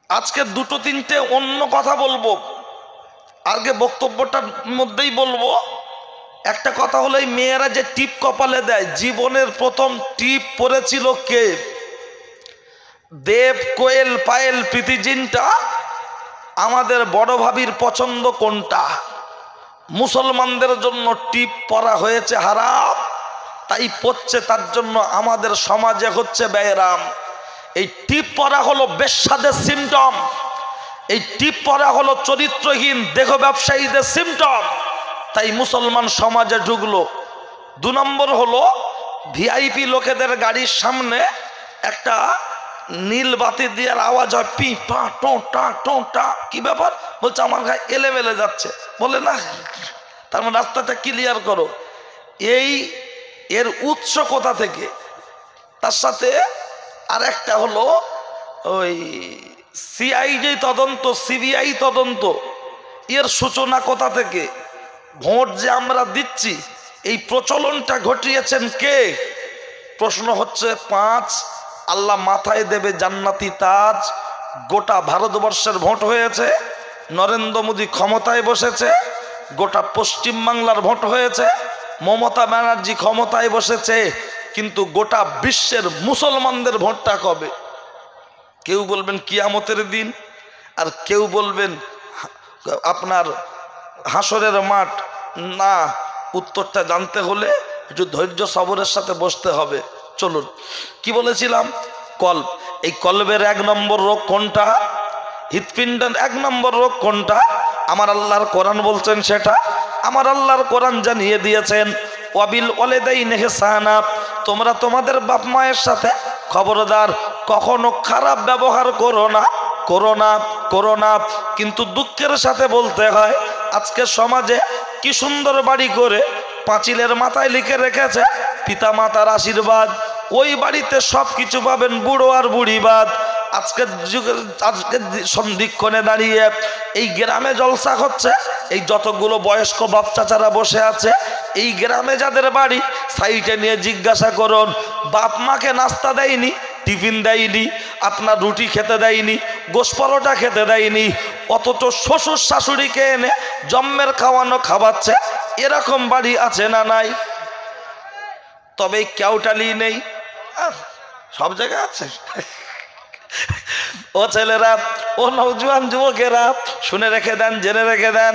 আজকে দুটো তিনটে অন্য কথা বলবো, আগে বক্তব্যটার মধ্যেই বলবো। একটা কথা হলো, এই মেয়েরা যে টিপ কপালে দেয়, জীবনের প্রথম টিপ পড়েছিল কে? দেব, কোয়েল, পায়েল, প্রীতি জিনটা আমাদের বড় ভাবির পছন্দ কোনটা? মুসলমানদের জন্য টিপ পরা হয়েছে হারাম, তাই পড়ছে, তার জন্য আমাদের সমাজে হচ্ছে ব্যারাম। এই টিপ পরা হলো বেশ্যাদের সিমটম, এই টিপ পরা হলো চরিত্রহীন দেহ ব্যবসায়ীদের সিমটম, তাই মুসলমান সমাজে ঢুকলো। 2 নম্বর হলো ভিআইপি লোকেদের গাড়ির সামনে একটা নীল বাতি দেওয়ার আওয়াজ হয়, পি পা টোটা টোটা। কি ব্যাপার? বলছে আমার গায়ে এলেমেলে যাচ্ছে। বলে না, তার মানে রাস্তাটা ক্লিয়ার করো। এর উৎস কোথা থেকে? তার সাথে আর একটা হলো ওই সিআইডি তদন্ত, সিবিআই তদন্ত, এর সূচনা কোথা থেকে? ভোট যে আমরা দিচ্ছি এই প্রচলনটা ঘটিয়েছেন কে? প্রশ্ন হচ্ছে 5, আল্লাহ মাথায় দেবে জান্নাতি তাজ। গোটা ভারতবর্ষের ভোট হয়েছে, নরেন্দ্র মোদী ক্ষমতায় বসেছে। গোটা পশ্চিম বাংলার ভোট হয়েছে, মমতা ব্যানার্জি ক্ষমতায় বসেছে। কিন্তু গোটা বিশ্বের মুসলমানদের ভোটটা কবে? কেউ বলবেন কিয়ামতের দিন, আর কেউ বলবেন আপনার হাসরের মাঠ না, উত্তরটা জানতে হলে একটু ধৈর্য সবরের সাথে বসতে হবে। চলুন, কি বলেছিলাম? কল্ব। এই কলবের 1 নম্বর রোগ কোনটা? হৃৎপিণ্ডের 1 নম্বর রোগ কোনটা? আমার আল্লাহর কোরআন বলছেন সেটা। আমার আল্লাহর কোরআন জানিয়ে দিয়েছেন ওয়াবিল ওয়ালিদাইনি ইহসানা, তোমরা তোমাদের বাপ মায়ের সাথে খবরদার কখনো খারাপ ব্যবহার করো না, করো না, করো না। কিন্তু দুঃখের সাথে বলতে হয় আজকে সমাজে কি সুন্দর বাড়ি করে পাঁচিলের মাথায় লিখে রেখেছে পিতা মাতার আশীর্বাদ, ওই বাড়িতে সব কিছু পাবেন বুড়ো আর বুড়িবাদ। আজকের যুগের আজকের সন্ধিক্ষণে দাঁড়িয়ে এই গ্রামে জলসা হচ্ছে, এই যতগুলো বয়স্ক বাপ চাচারা বসে আছে এই গ্রামে যাদের বাড়ি, সাইটে নিয়ে জিজ্ঞাসা করুন বাপ মাকে নাস্তা দেয়নি, টিফিন দেয়নি, আপনার রুটি খেতে দেয়নি, গোশ পরোটা খেতে দেয়নি, অথচ শ্বশুর শাশুড়িকে এনে জম্মের খাওয়ানো খাওয়াচ্ছে। এরকম বাড়ি আছে না নাই? তবে কেউটালি নেই, সব জায়গায় আছে। ও ছেলেরা, ও নওজোয়ান যুবকেরা, শুনে রেখে দেন, জেনে রেখে দেন।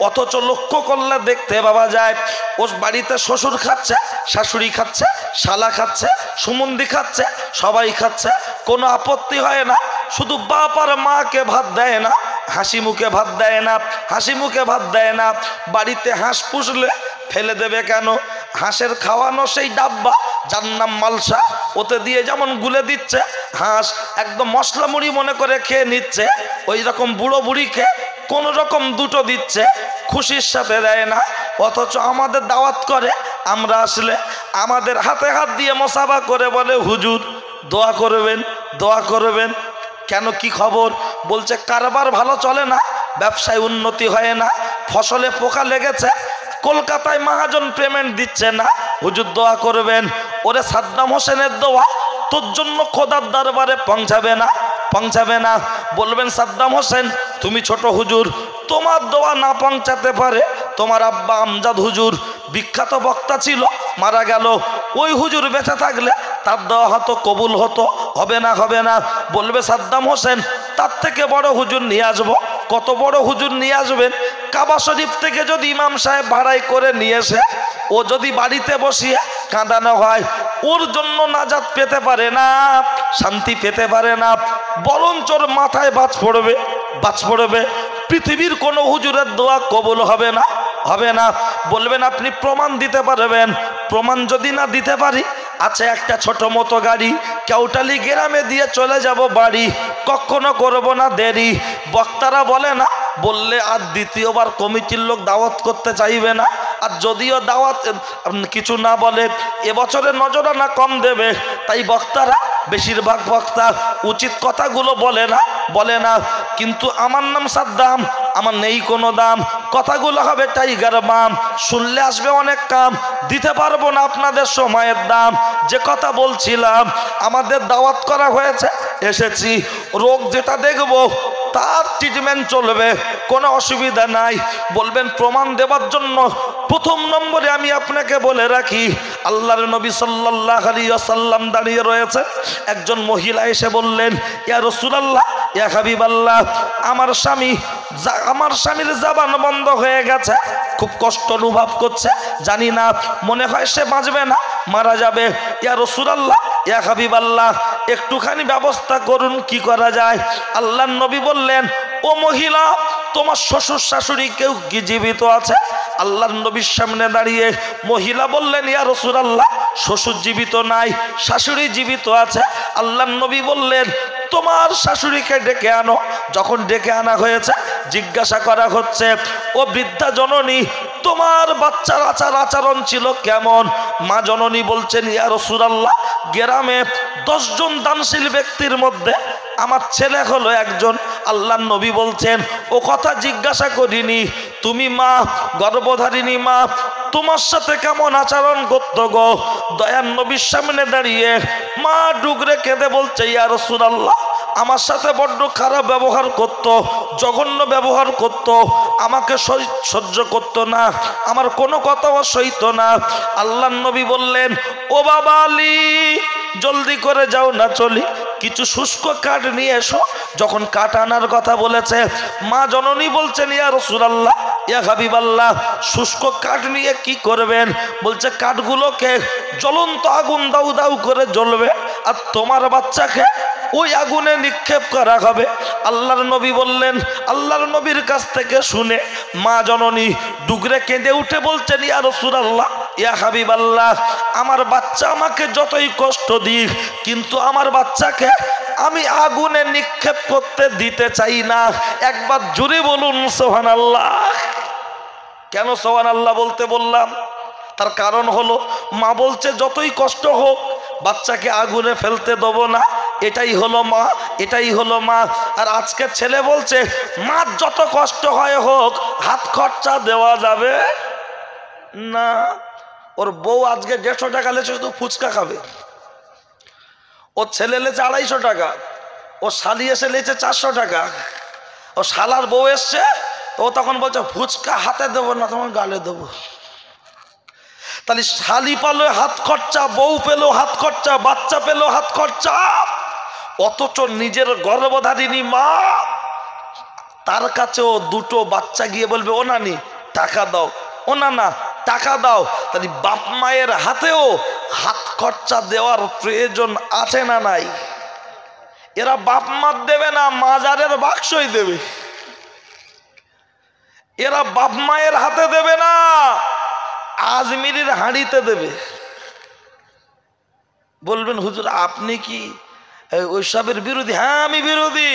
অথচ লক্ষ্য করলে দেখতে পাওয়া যায় ও বাড়িতে শ্বশুর খাচ্ছে, শাশুড়ি খাচ্ছে, শালা খাচ্ছে, সুমন্দি খাচ্ছে, সবাই খাচ্ছে, কোনো আপত্তি হয় না। শুধু বাপ আর মাকে ভাত দেয় না, হাসি মুখে ভাত দেয় না, হাসি মুখে ভাত দেয় না। বাড়িতে হাঁস পুষলে ফেলে দেবে কেন? হাঁসের খাওয়ানো সেই ডাব্বা যার নাম মালসা, ওতে দিয়ে যেমন গুলে দিচ্ছে, হাঁস একদম মশলা মুড়ি মনে করে খেয়ে নিচ্ছে, ওই রকম বুড়ো বুড়িকে কোন রকম দুটো দিচ্ছে, খুশির সাথে দেয় না। অথচ আমাদের দাওয়াত করে, আমরা আসলে আমাদের হাতে হাত দিয়ে মোসাফা করে বলে হুজুর দোয়া করবেন, দোয়া করবেন। কেন, কি খবর? বলছে কারবার ভালো চলে না, ব্যবসায় উন্নতি হয় না, ফসলে পোকা লেগেছে, কলকাতায় মহাজন পেমেন্ট দিচ্ছে না, হুজুর দোয়া করবেন। ওরে সাদ্দাম হোসেনের দোয়া তোর জন্য খোদার দরবারে পৌঁছাবে না, পৌঁছাবে না। বলবেন সাদ্দাম হোসেন তুমি ছোট হুজুর, তোমার দোয়া না পৌঁছাতে পারে তোমার আব্বা আমজাদ হুজুর বিখ্যাত বক্তা ছিল, মারা গেল, ওই হুজুর বেঁচে থাকলে তার দোয়া হতো কবুল হতো, হবে না, হবে না। বলবে সাদ্দাম হোসেন তার থেকে বড় হুজুর নিয়ে আসবো। কত বড় হুজুর নিয়ে আসবেন? কাবা শরীফ থেকে যদি ইমাম সাহেব ভাড়াই করে নিয়ে এসে ও যদি বাড়িতে বসিয়ে কাঁদানো হয়, ওর জন্য নাজাত পেতে পারে না, শান্তি পেতে পারে না, বরঞ্চ ওর মাথায় বাজ পড়বে, বাজ পড়বে। পৃথিবীর কোনো হুজুরের দোয়া কবুল হবে না, হবে না। বলবেন আপনি প্রমাণ দিতে পারবেন? প্রমাণ যদি না দিতে পারি, আছে একটা ছোট মতো গাড়ি, কেউটালি গ্রামে দিয়ে চলে যাব বাড়ি, কখনো করব না দেরি। বক্তারা বলে না, বললে আর দ্বিতীয়বার কমিটির লোক দাওয়াত করতে চাইবে না, আর যদিও দাওয়াত কিছু না বলে এবছরের নজরানা কম দেবে। তাই বক্তারা, বেশিরভাগ বক্তা উচিত কথাগুলো বলে না, বলে না। কিন্তু আমার নাম সাদ্দাম, আমার নেই কোনো দাম, কথাগুলো হবে টাইগার বাম, শুনলে আসবে অনেক কাম, দিতে পারবো না আপনাদের সময়ের দাম। যে কথা বলছিলাম, আমাদের দাওয়াত করা হয়েছে, এসেছি, রোগ যেটা দেখবো তার ট্রিটমেন্ট চলবে, কোনো অসুবিধা নাই। বলবেন প্রমাণ দেওয়ার জন্য প্রথম নম্বরে আমি আপনাকে বলে রাখি, আল্লাহর নবী সাল্লাল্লাহু আলাইহি ওয়াসাল্লাম দাঁড়িয়ে রয়েছে, একজন মহিলা এসে বললেন ইয়া রাসূলুল্লাহ, ইয়া হাবিবাল্লাহ, আমার স্বামীর জবান বন্ধ হয়ে গেছে, খুব কষ্ট অনুভব করছে, জানি না, মনে হয় সে বাঁচবে না, মারা যাবে। ইয়া রাসূলুল্লাহ, ইয়া হাবিবাল্লাহ, একটুখানি ব্যবস্থা করুন, কি করা যায়? আল্লাহর নবী বললেন, ও মহিলা, তোমার শ্বশুর শাশুড়ি কেউ কি জীবিত আছে? আল্লাহর নবীর সামনে দাঁড়িয়ে মহিলা বললেন, ইয়া রাসূলুল্লাহ, শ্বশুর জীবিত নাই, শাশুড়ি জীবিত আছে। আল্লাহর নবী বললেন, তোমার শাশুড়িকে ডেকে আনো। যখন ডেকে আনা হয়েছে, জিজ্ঞাসা করা হচ্ছে, ও বৃদ্ধা জননী, তোমার বাচ্চার আচরণ ছিল কেমন? মা জননী বলছেন, ইয়া রাসূলুল্লাহ, গ্রামে 10 জন দানশীল ব্যক্তির মধ্যে আমার ছেলে হলো একজন। আল্লাহর নবী বলছেন, ও কথা জিজ্ঞাসা করিনি, তুমি মা, গর্ভধারিণী মা, তোমার সাথে কেমন আচরণ করতো গো? দয়ার নবীর সামনে দাঁড়িয়ে মা ডুগরে কেঁদে বলছে, ইয়া রাসূলুল্লাহ, আমার সাথে বড্ড খারাপ ব্যবহার করত, জঘন্য ব্যবহার করত, আমাকে সহ্য করত না, আমার কোনো কথাও সইত না। আল্লাহর নবী বললেন, ও বাবা আলী, জলদি করে যাও না চলি, কিছু শুষ্ক কাঠ নিয়ে এসো। যখন কাঠ আনার কথা বলেছে, মা জননী বলছেন, ইয়া রাসূলুল্লাহ, ইয়া হাবিবাল্লাহ, শুষ্ক কাঠ নিয়ে কি করবেন? বলছে কাঠগুলোকে জ্বলন্ত আগুন দাউ দাউ করে জ্বলবে, আর তোমার বাচ্চাকে ওই আগুনে নিক্ষেপ করা হবে। আল্লাহর নবী বললেন, আল্লাহর নবীর কাছ থেকে শুনে মা জননী ডুগরে কেঁদে উঠে বলছেন, ইয়া রাসূলুল্লাহ, ইয়া হাবিবাল্লাহ, আমার বাচ্চা আমাকে যতই কষ্ট দিক, কিন্তু আমার বাচ্চাকে আমি আগুনে নিক্ষেপ করতে দিতে চাই না। একবার জোরে বলুন সুবহানাল্লাহ। কেন সুবহানাল্লাহ বলতে বললাম? তার কারণ হলো, মা বলছে যতই কষ্ট হোক বাচ্চাকে আগুনে ফেলতে দেবো না। এটাই হলো মা, এটাই হলো মা। আর আজকে ছেলে বলছে মা যত কষ্ট হয় হোক, হাত খরচা দেওয়া যাবে না। ওর বউ আজকে 150 টাকা লেছে, শুধু ফুচকা খাবে। ওর ছেলে লেছে 250 টাকা, ও শালি এসে লেছে 400 টাকা। ও শালার বউ এসছে, ও তখন বলছে ফুচকা হাতে দেবো না, তোমার গালে দেবো। তাহলে শালি পালো হাত খরচা, বউ পেলো হাত খরচা, বাচ্চা পেলো হাত খরচা, অথচ নিজের গর্ভধারিণী মা, তার কাছেও দুটো বাচ্চা গিয়ে বলবে, ও নানি টাকা দাও, ও না টাকা দাও। তাহলে বাপ মায়ের হাতেও হাত খরচা দেওয়ার প্রয়োজন আছে না নাই? এরা বাপ মা দেবে না, মাজারের বাক্সই দেবে। এরা বাপ মায়ের হাতে দেবে না, আজমিরির হাঁড়িতে দেবে। বলবেন হুজুর আপনি কি ওইসবের বিরোধী? হ্যাঁ আমি বিরোধী।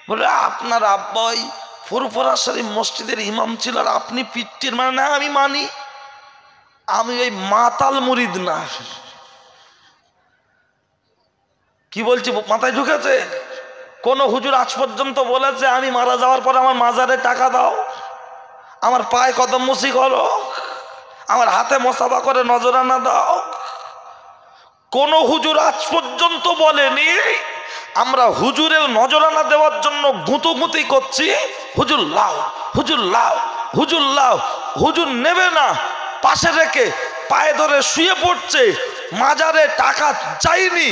বলে আপনার আব্বাই ফুরফুরা শরীফ মসজিদের ইমাম ছিল, আর আপনি পিট্টির মানে? না, আমি মানি। আমি ওই মাতাল মুরিদ না। কি বলছি মাথায় ঢুকেছে? কোন হুজুর আজ পর্যন্ত বলেছে আমি মারা যাওয়ার পরে আমার মাজারে টাকা দাও, আমার পায়ে কদম মুসি করো, আমার হাতে মোসাফা করে নজরানা দাও? কোন হুজুর আজ পর্যন্ত বলেনি। আমরা হুজুরের নজরানা দেওয়ার জন্য গুঁতোগুঁতি করছি, হুজুর লাও, হুজুর লাও, হুজুর লাও। হুজুর নেবে না, পাশে রেখে পায়ে ধরে শুয়ে পড়ছে। মাজারে টাকা চাইনি,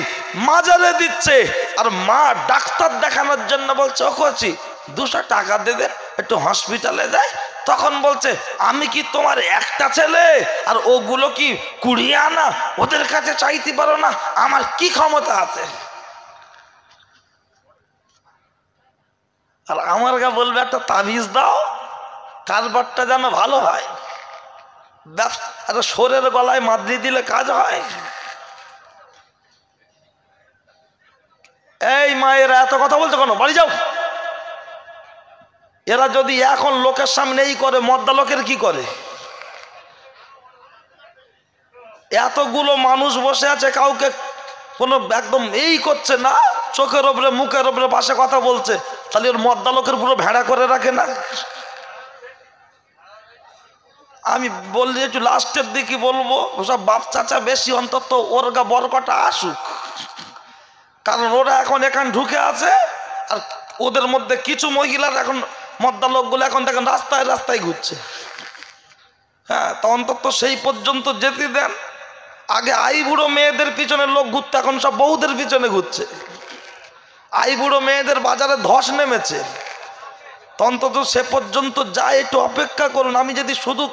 মাজারে দিচ্ছে। আর মা ডাক্তার দেখানোর জন্য বলছে, ও কচি 200 টাকা দেবে, একটু হসপিটালে যায়। তখন বলছে আমি কি তোমার একটা ছেলে, আর ওগুলো কি 20 আনা? ওদের কাছে চাইতে পারো না? আমার কি ক্ষমতা আছে? আর আমার গা বলবে একটা তাবিজ দাও, কারবারটা যেন ভালো হয়। সোরের গলায় মাদলি দিলে কাজ হয়? এই মায়েরা এত কথা বলছো কেন? বাড়ি যাও। এরা যদি এখন লোকের সামনে এই করে, মদ্দা লোকের কি করে? এতগুলো মানুষ বসে আছে, কাউকে কোনো একদম এই করছে না, চোখের ওপরে মুখের ওপরে পাশে কথা বলছে, তাহলে ওর মদ্দা লোকের পুরো ভেড়া করে রাখে না? আমি বললি একটু লাস্টের দিকে বলবো, ওসব বাপ চাচা বেশি, অন্তত ওর গা বরকটা আসুক। কারণ ওরা এখন এখানে ঢুকে আছে, আর ওদের মধ্যে কিছু মহিলার এখন মদ্দা লোকগুলো এখন দেখেন রাস্তায় রাস্তায় ঘুরছে। হ্যাঁ, তা অন্তত সেই পর্যন্ত যেতে দেন। আগে আইবুড়ো মেয়েদের পিছনে লোক ঘুরতে, এখন সব বউদের পিছনে ঘুরছে। আইবুড়ো মেয়েদের বাজারে ধস নেমেছে, অন্তত সে পর্যন্ত যায়, একটু অপেক্ষা করুন। আমি যদি শুধু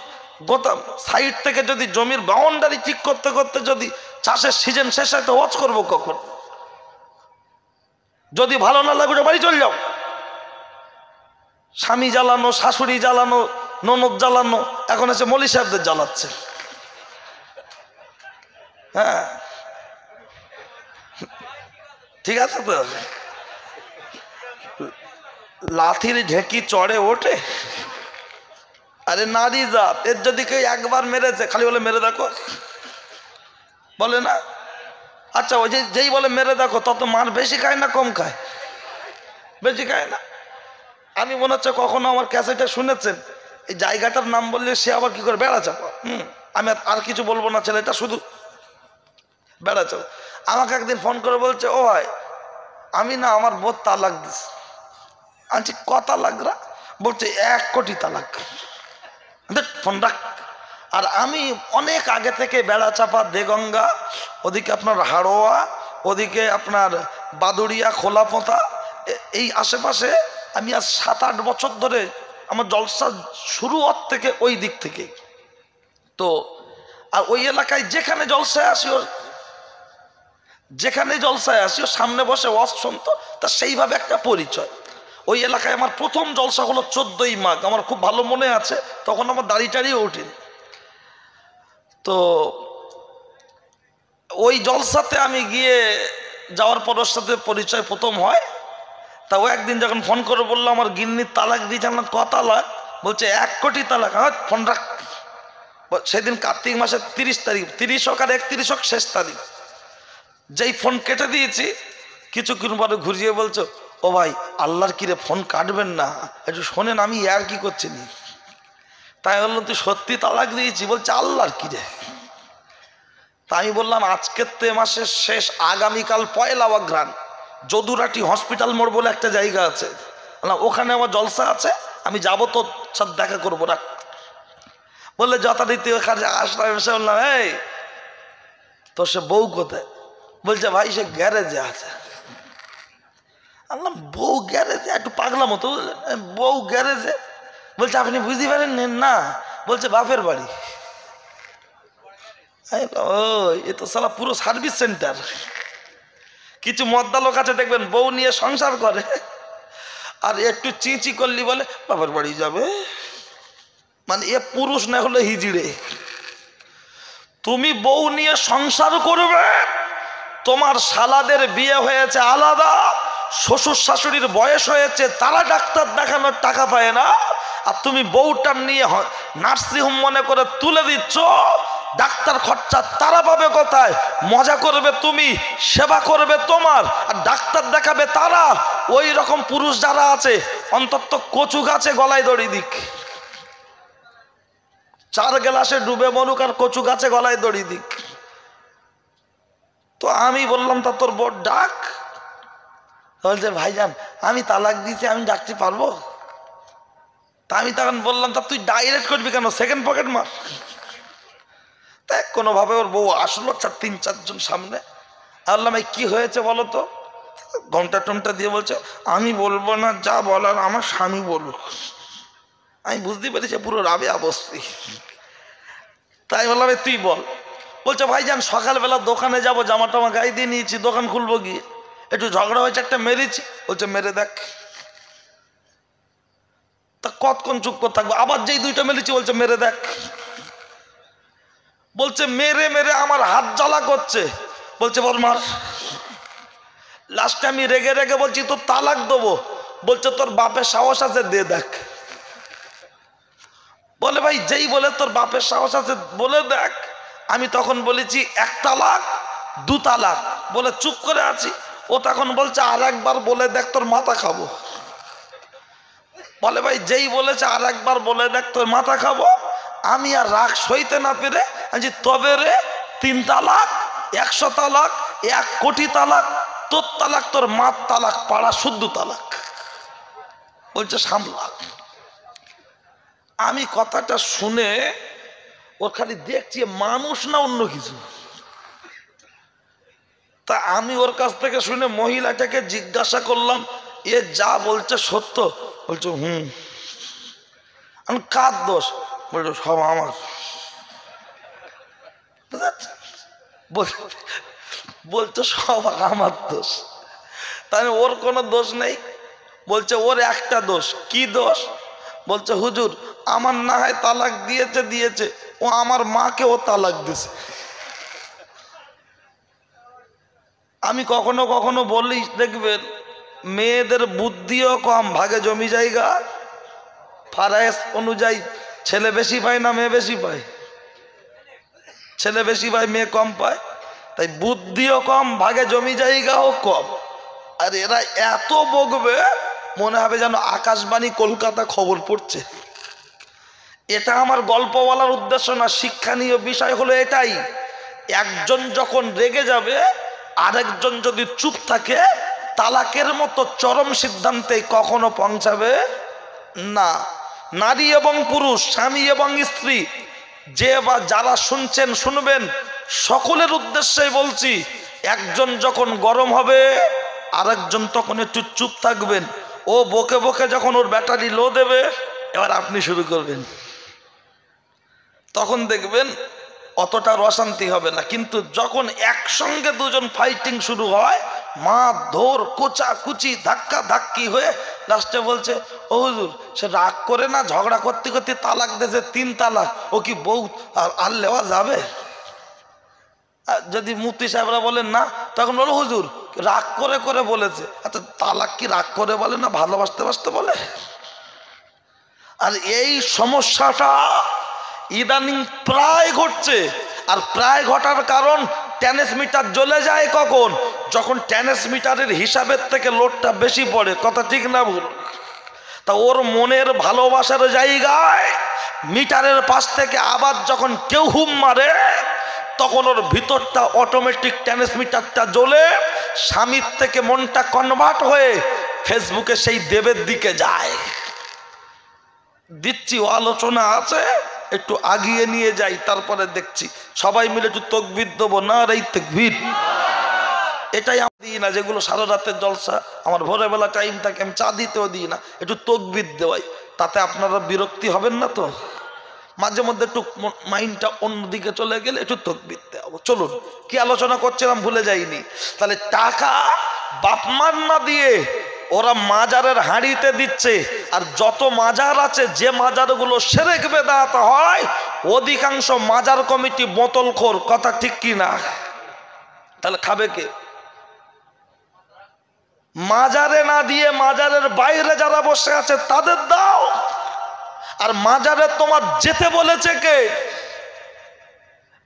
গোটা সাইড থেকে যদি জমির বাউন্ডারি ঠিক করতে করতে যদি চাষের সিজন শেষ হয়, তো ওয়াচ করবো কখন? যদি ভালো না লাগে বাড়ি চলে যাও। স্বামী জ্বালানো, শাশুড়ি জ্বালানো, ননদ জ্বালানো, এখন এসে মলি সাহেবদের জ্বালাচ্ছে। হ্যাঁ ঠিক আছে তো, লাঠির ঢেকি চড়ে ওঠে। আরে নারী জাত, এর যদি কেউ একবার মেরেছে, খালি বলে মেরে দেখো, বলে না? আচ্ছা, ওই যেই বলে মেরে দেখো, তত মার বেশি খায় না কম খায়? বেশি খায় না? আমি মনে হচ্ছে কখনো আমার ক্যাসেটে শুনেছেন, এই জায়গাটার নাম বললে সে আবার কি করে, বেড়াচাপা। আমি আর কিছু বলবো না, ছেলেটা শুধু বেড়াচাপা। আমাকে একদিন ফোন করে বলছে, ও হয় আমি না, আমার বোধ তালাক দিস। আনছি ক তালাকরা? বলছে 1 কোটি তালাক। ফোন রাখ। আর আমি অনেক আগে থেকে বেড়াচাপা, দেগঙ্গা, ওদিকে আপনার হাড়োয়া, ওদিকে আপনার বাদুড়িয়া, খোলাপোতা, এই আশেপাশে আমি আজ 7-8 বছর ধরে আমার জলসা শুরু হওয়ার থেকে ওই দিক থেকে। তো আর ওই এলাকায় যেখানে জলসায় আসি ও সামনে বসে ওয়াজ শুনতো, তা সেইভাবে একটা পরিচয়। ওই এলাকায় আমার প্রথম জলসা হলো 14ই মাঘ, আমার খুব ভালো মনে আছে, তখন আমার দাড়ি টাড়িও ওঠেনি। তো ওই জলসাতে আমি গিয়ে যাওয়ার পর ওর সাথে পরিচয় প্রথম হয়। তা ও একদিন যখন ফোন করে বললো আমার গিন্নির তালাক দিয়েছে, আমরা ক তালাক? বলছে 1 কোটি তালাক। হ্যাঁ, ফোন রাখ। সেদিন কার্তিক মাসের 30 তারিখ, 30 হোক আর 31 হোক, শেষ তারিখ। যেই ফোন কেটে দিয়েছি, কিছুক্ষণ পরে ঘুরিয়ে বলছো, ও ভাই আল্লাহর কিরে ফোন কাটবেন না, একটু শোনেন, আমি আর কি করছি নি। তাই বললাম তুই সত্যি তালাক দিয়েছি? বলছে আল্লাহর কিরে। তাই আমি বললাম আজকের তো মাসের শেষ, আগামীকাল 1লা অঘ্রাণ যদুরাটি হসপিটাল মোড় বলে একটা জায়গা আছে, ওখানে আমার জলসা আছে, আমি যাবো, তো সাথে দেখা করবো, রাখ। বললে যথারীতি ওখানে আসলাম, এসে বললাম এই তোর সে বউ কোথায়? বলছে ভাই সে গ্যারেজে আছে। আল্লাহ, বউ গ্যারেজে? একটু পাগলা মতো, বউ গ্যারেজে? বলছে আপনি বুঝতে পারেন না? বলছে বাপের বাড়ি। এ তো সালা পুরো সার্ভিস সেন্টার। কিছু মদ্দা লোক আছে দেখবেন বউ নিয়ে সংসার করে, আর একটু চিঁচি করলি বলে বাপের বাড়ি যাবে, মানে এ পুরুষ না হলে হিজড়ে। তুমি বউ নিয়ে সংসার করবে, তোমার শালাদের বিয়ে হয়েছে আলাদা, শ্বশুর শাশুড়ির বয়স হয়েছে, তারা ডাক্তার দেখানোর টাকা পায় না, আর তুমি বউটার নিয়ে নার্সিংহোম মনে করে তুলে দিচ্ছ, ডাক্তার খরচা তারা পাবে কোথায়? মজা করবে তুমি, সেবা করবে তোমার, আর ডাক্তার দেখাবে তারা। ওই রকম পুরুষ যারা আছে অন্তত কচু গাছে গলায় দড়ি দিক, 4 গ্লাসে ডুবে মরুক, আর কচু গাছে গলায় দড়ি দিক। তো আমি বললাম তা তোর বড় ডাক। বলছে ভাইজান আমি তালাক দিয়েছি, আমি ডাকতে পারবো? তা আমি তখন বললাম তা তুই ডাইরেক্ট করবি কেন, সেকেন্ড পকেট মার। তাই কোনোভাবে ওর বউ আসলো, 3-4 জন সামনে। বললাম এই কি হয়েছে বলো তো? ঘন্টা টমটা দিয়ে বলছে আমি বলবো না, যা বলার আমার স্বামী বলুক। আমি বুঝতে পেরেছি পুরো রাবে অবস্থি। তাই বললাম তুই বল। বলছে ভাইজান সকালবেলা দোকানে যাব, জামা টামা গায়ে দিয়ে নিয়েছি, দোকান খুলবো গিয়ে একটু ঝগড়া হয়েছে, একটা মেরেছি। বলছে মেরে দেখ। তা কতক্ষণ চুপ করে থাকবো? আবার যেই 2টা মেরেছি, বলছে মেরে দেখ। বলছে মেরে মেরে আমার হাত জ্বালা করছে। বলছে বল মার। লাস্টে আমি রেগে রেগে বলছি তোর তালাক দেবো। বলছে তোর বাপের সাহস আছে, দে দেখ। বলে ভাই যেই বলে তোর বাপের সাহস আছে বলে দেখ, আমি তখন বলেছি 1 তালাক 2 তালাক, বলে চুপ করে আছি। ও তখন বলছে আর একবার বলে দেখ তোর মাথা খাবো। বলে ভাই যেই বলেছে আর একবার বলে দেখ তোর মাথা খাবো। আমি আর রাগ সইতে না পেরে আমি তবে রে 3 তালাক 100 তালাক 1 কোটি তালাক, তোর তালাক তোর মার তালাক, পাড়া শুদ্ধ তালাক। বলছে সামলা। আমি কথাটা শুনে ওর খালি দেখছি মানুষ না অন্য কিছু। তা আমি ওর কাছ থেকে শুনে মহিলাটাকে জিজ্ঞাসা করলাম এ যা বলছে সত্য? বলছে হুম। আমি কার দোষ? বলছে সব আমার। বলছে সব আমার দোষ, তাই ওর কোনো দোষ নেই। বলছে ওর একটা দোষ। কি দোষ? বলছে হুজুর আমার না হয় তালাক দিয়েছে, ও আমার মাকে ও তালাক দিয়েছে। আমি কখনো কখনো বলি দেখবেন মেয়েদের বুদ্ধিও কম, ভাগে জমি জায়গা ফারায়েস অনুযায়ী ছেলে বেশি পায় না মেয়ে বেশি পায়? ছেলে বেশি পায়, মেয়ে কম পায়। তাই বুদ্ধিও কম, ভাগে জমি জায়গাও কম। আর এরা এত বকবে মনে হবে যেন আকাশবাণী কলকাতা খবর পড়ছে। এটা আমার গল্প বলার উদ্দেশ্য না, শিক্ষণীয় বিষয় হলো এটাই, একজন যখন রেগে যাবে আরেকজন যদি চুপ থাকে তালাকের মতো চরম সিদ্ধান্তে কখনো পৌঁছাবে না। নারী এবং পুরুষ, স্বামী এবং স্ত্রী, যে বা যারা শুনছেন শুনবেন, সকলের উদ্দেশ্যে বলছি একজন যখন গরম হবে আরেকজন তখন একটু চুপ থাকবেন। ও বকে বকে যখন ওর ব্যাটারি লো দেবে, এবার আপনি শুরু করবেন, তখন দেখবেন অতটা অশান্তি হবে না। কিন্তু যখন একসঙ্গে দুজন ফাইটিং শুরু হয়, মারধর কোচাকুচি ধাক্কা ধাক্কি হয়ে লাস্টে বলছে, ও হুজুর সে রাগ করে না, ঝগড়া করতে করতে তালাক দিয়েছে, 3 তালাক, ও কি বউ আর নেওয়া যাবে? যদি মুফতি সাহেবরা বলেন না, তখন বলো হুজুর রাগ করে করে বলেছে। আচ্ছা তালাক কি রাগ করে বলে না ভালোবাসতে বাসতে বলে? আর এই সমস্যাটা ইদানিং প্রায় ঘটছে। আর প্রায় ঘটার কারণ, ট্রান্সমিটার জ্বলে যায় কখন? যখন ট্রান্সমিটারের হিসাবের থেকে লোডটা বেশি পড়ে। কথা ঠিক না ভুল? তা ওর মনের ভালোবাসার জায়গায় মিটারের পাশ থেকে আবার যখন কেউ হুম মারে, তখন ওর ভিতরটা অটোমেটিক ট্রান্সমিটারটা জ্বলে স্বামীর থেকে মনটা কনভার্ট হয়ে ফেসবুকে সেই দেবের দিকে যায়। দিচ্ছি আলোচনা আছে, একটু আগিয়ে নিয়ে যাই, তারপরে দেখছি সবাই মিলে একটু তকবীর দেবো না? আর এই তকবীর এটাই আমি দিই না, যেগুলো সারা রাতের জলসা আমার ভোরবেলা টাইম থাকে আমি চা দিতেও দিই না, একটু তকবীর দেওয়াই। তাতে আপনারা বিরক্তি হবেন না তো? মাঝে মধ্যে একটু মাইন্ডটা অন্যদিকে চলে গেলে একটু তকবীর দেওয়া। চলুন, কি আলোচনা করছিলাম ভুলে যাইনি। তাহলে টাকা বাপমার না দিয়ে ওরা মাজারের হাঁড়িতে দিচ্ছে। আর যত মাজার আছে, যে মাজারগুলো শিরক বেদাত হয়, অধিকাংশ মাজার কমিটি বোতলখোর। কথা ঠিক কি না? তাহলে খাবে কে? মাজারে না দিয়ে মাজারের বাইরে যারা বসে আছে তাদের দাও। আর মাজারে তোমার যেতে বলেছে কে?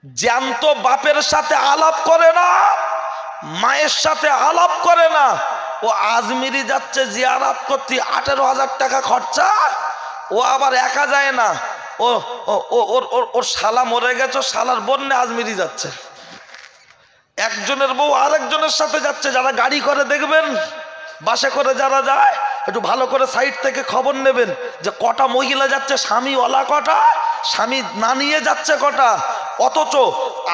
জ্যান্ত বাপের সাথে আলাপ করে না, মায়ের সাথে আলাপ করে না, ও আজমিরি যাচ্ছে জিয়ারত করতে, 18,000 টাকা খরচা, ও আবার একা যায় না, ও ওর শালা মরে গেছে, শালার বোনে আজমিরি যাচ্ছে। একজনের বউ আরেকজনের সাথে যাচ্ছে। যারা গাড়ি করে দেখবেন, বাসে করে যারা যায়, একটু ভালো করে সাইড থেকে খবর নেবেন যে কটা মহিলা যাচ্ছে, স্বামীওয়ালা কটা, স্বামী না নিয়ে যাচ্ছে কটা। অথচ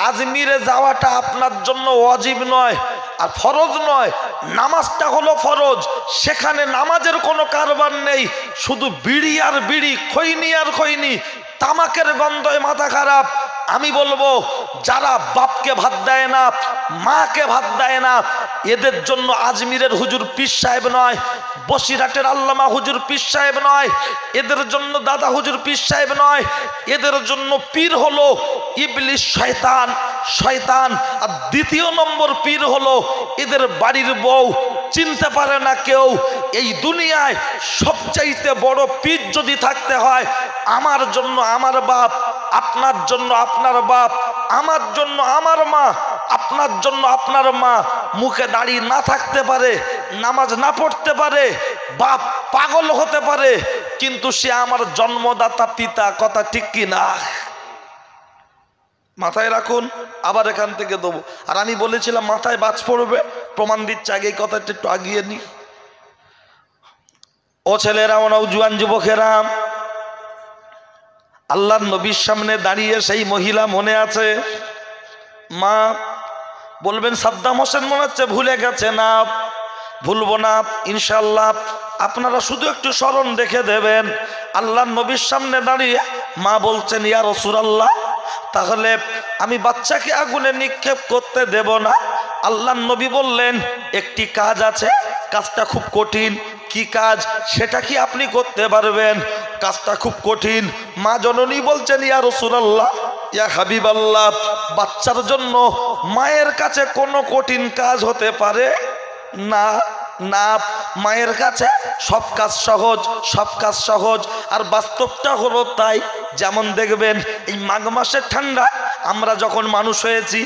আজমিরে যাওয়াটা আপনার জন্য ওয়াজিব নয় আর ফরজ নয়, নামাজটা হলো ফরজ। সেখানে নামাজের কোনো কারবার নেই, শুধু বিড়ি আর বিড়ি, খৈনি আর খৈনি, তামাকের গন্ধে মাথা খারাপ। আমি বলবো, যারা বাপকে ভাত দেয় না, মাকে ভাত দেয় না, এদের জন্য আজমিরের হুজুর পীর সাহেব নয়, বসিরহাটের আল্লামা হুজুর পীর সাহেব নয়, এদের জন্য দাদা হুজুর পীর সাহেব নয়, এদের জন্য পীর হলো ইবলিস, শয়তান। শয়তান। আর দ্বিতীয় নম্বর পীর হলো এদের বাড়ির বউ। চিনতে পারে না কেউ। এই দুনিয়ায় সবচাইতে বড় পীর যদি থাকতে হয়, আমার জন্য আমার বাপ, আপনার জন্য আপনার বাপ, আমার জন্য আমার মা, আপনার জন্য আপনার মা। মুখে দাড়ি না থাকতে পারে, নামাজ না পড়তে পারে, বাপ পাগল হতে পারে, কিন্তু সে আমার জন্মদাতা পিতা। কথা ঠিক কি না? মাথায় রাখুন, আবার এখান থেকে দেবো। আর আমি বলেছিলাম মাথায় বাজ পড়বে, প্রমাণ দিচ্ছে। আগে এই কথাটা একটু আগিয়ে নি। ও ছেলেরা, ও নওজোয়ান যুবকেরা, আল্লাহর নবীর সামনে দাঁড়িয়ে সেই মহিলা মনে আছে? মা বলবেন সাদ্দাম হোসেন মনে হচ্ছে ভুলে গেছে। না, ভুলবো না ইনশাল্লাহ। আপনারা শুধু একটু স্মরণ রেখে দেবেন। আল্লাহর নবীর সামনে দাঁড়িয়ে মা বলছেন, ইয়া রাসূলুল্লাহ, তাহলে আমি বাচ্চাকে আগুনে নিক্ষেপ করতে দেব না। আল্লাহর নবী বললেন, একটি কাজ আছে, কাজটা খুব কঠিন। কি কাজ? সেটা কি আপনি করতে পারবেন? কাজটা খুব কঠিন। মা জননী বলছেন, ইয়া রাসূলুল্লাহ, ইয়া হাবিবাল্লাহ, বাচ্চার জন্য মায়ের কাছে কোনো কঠিন কাজ হতে পারে না। না, মায়ের কাছে সব কাজ সহজ, সব কাজ সহজ। আর বাস্তবটা হলো তাই। যেমন দেখবেন এই মাঘ মাসের ঠান্ডা, আমরা যখন মানুষ হয়েছি,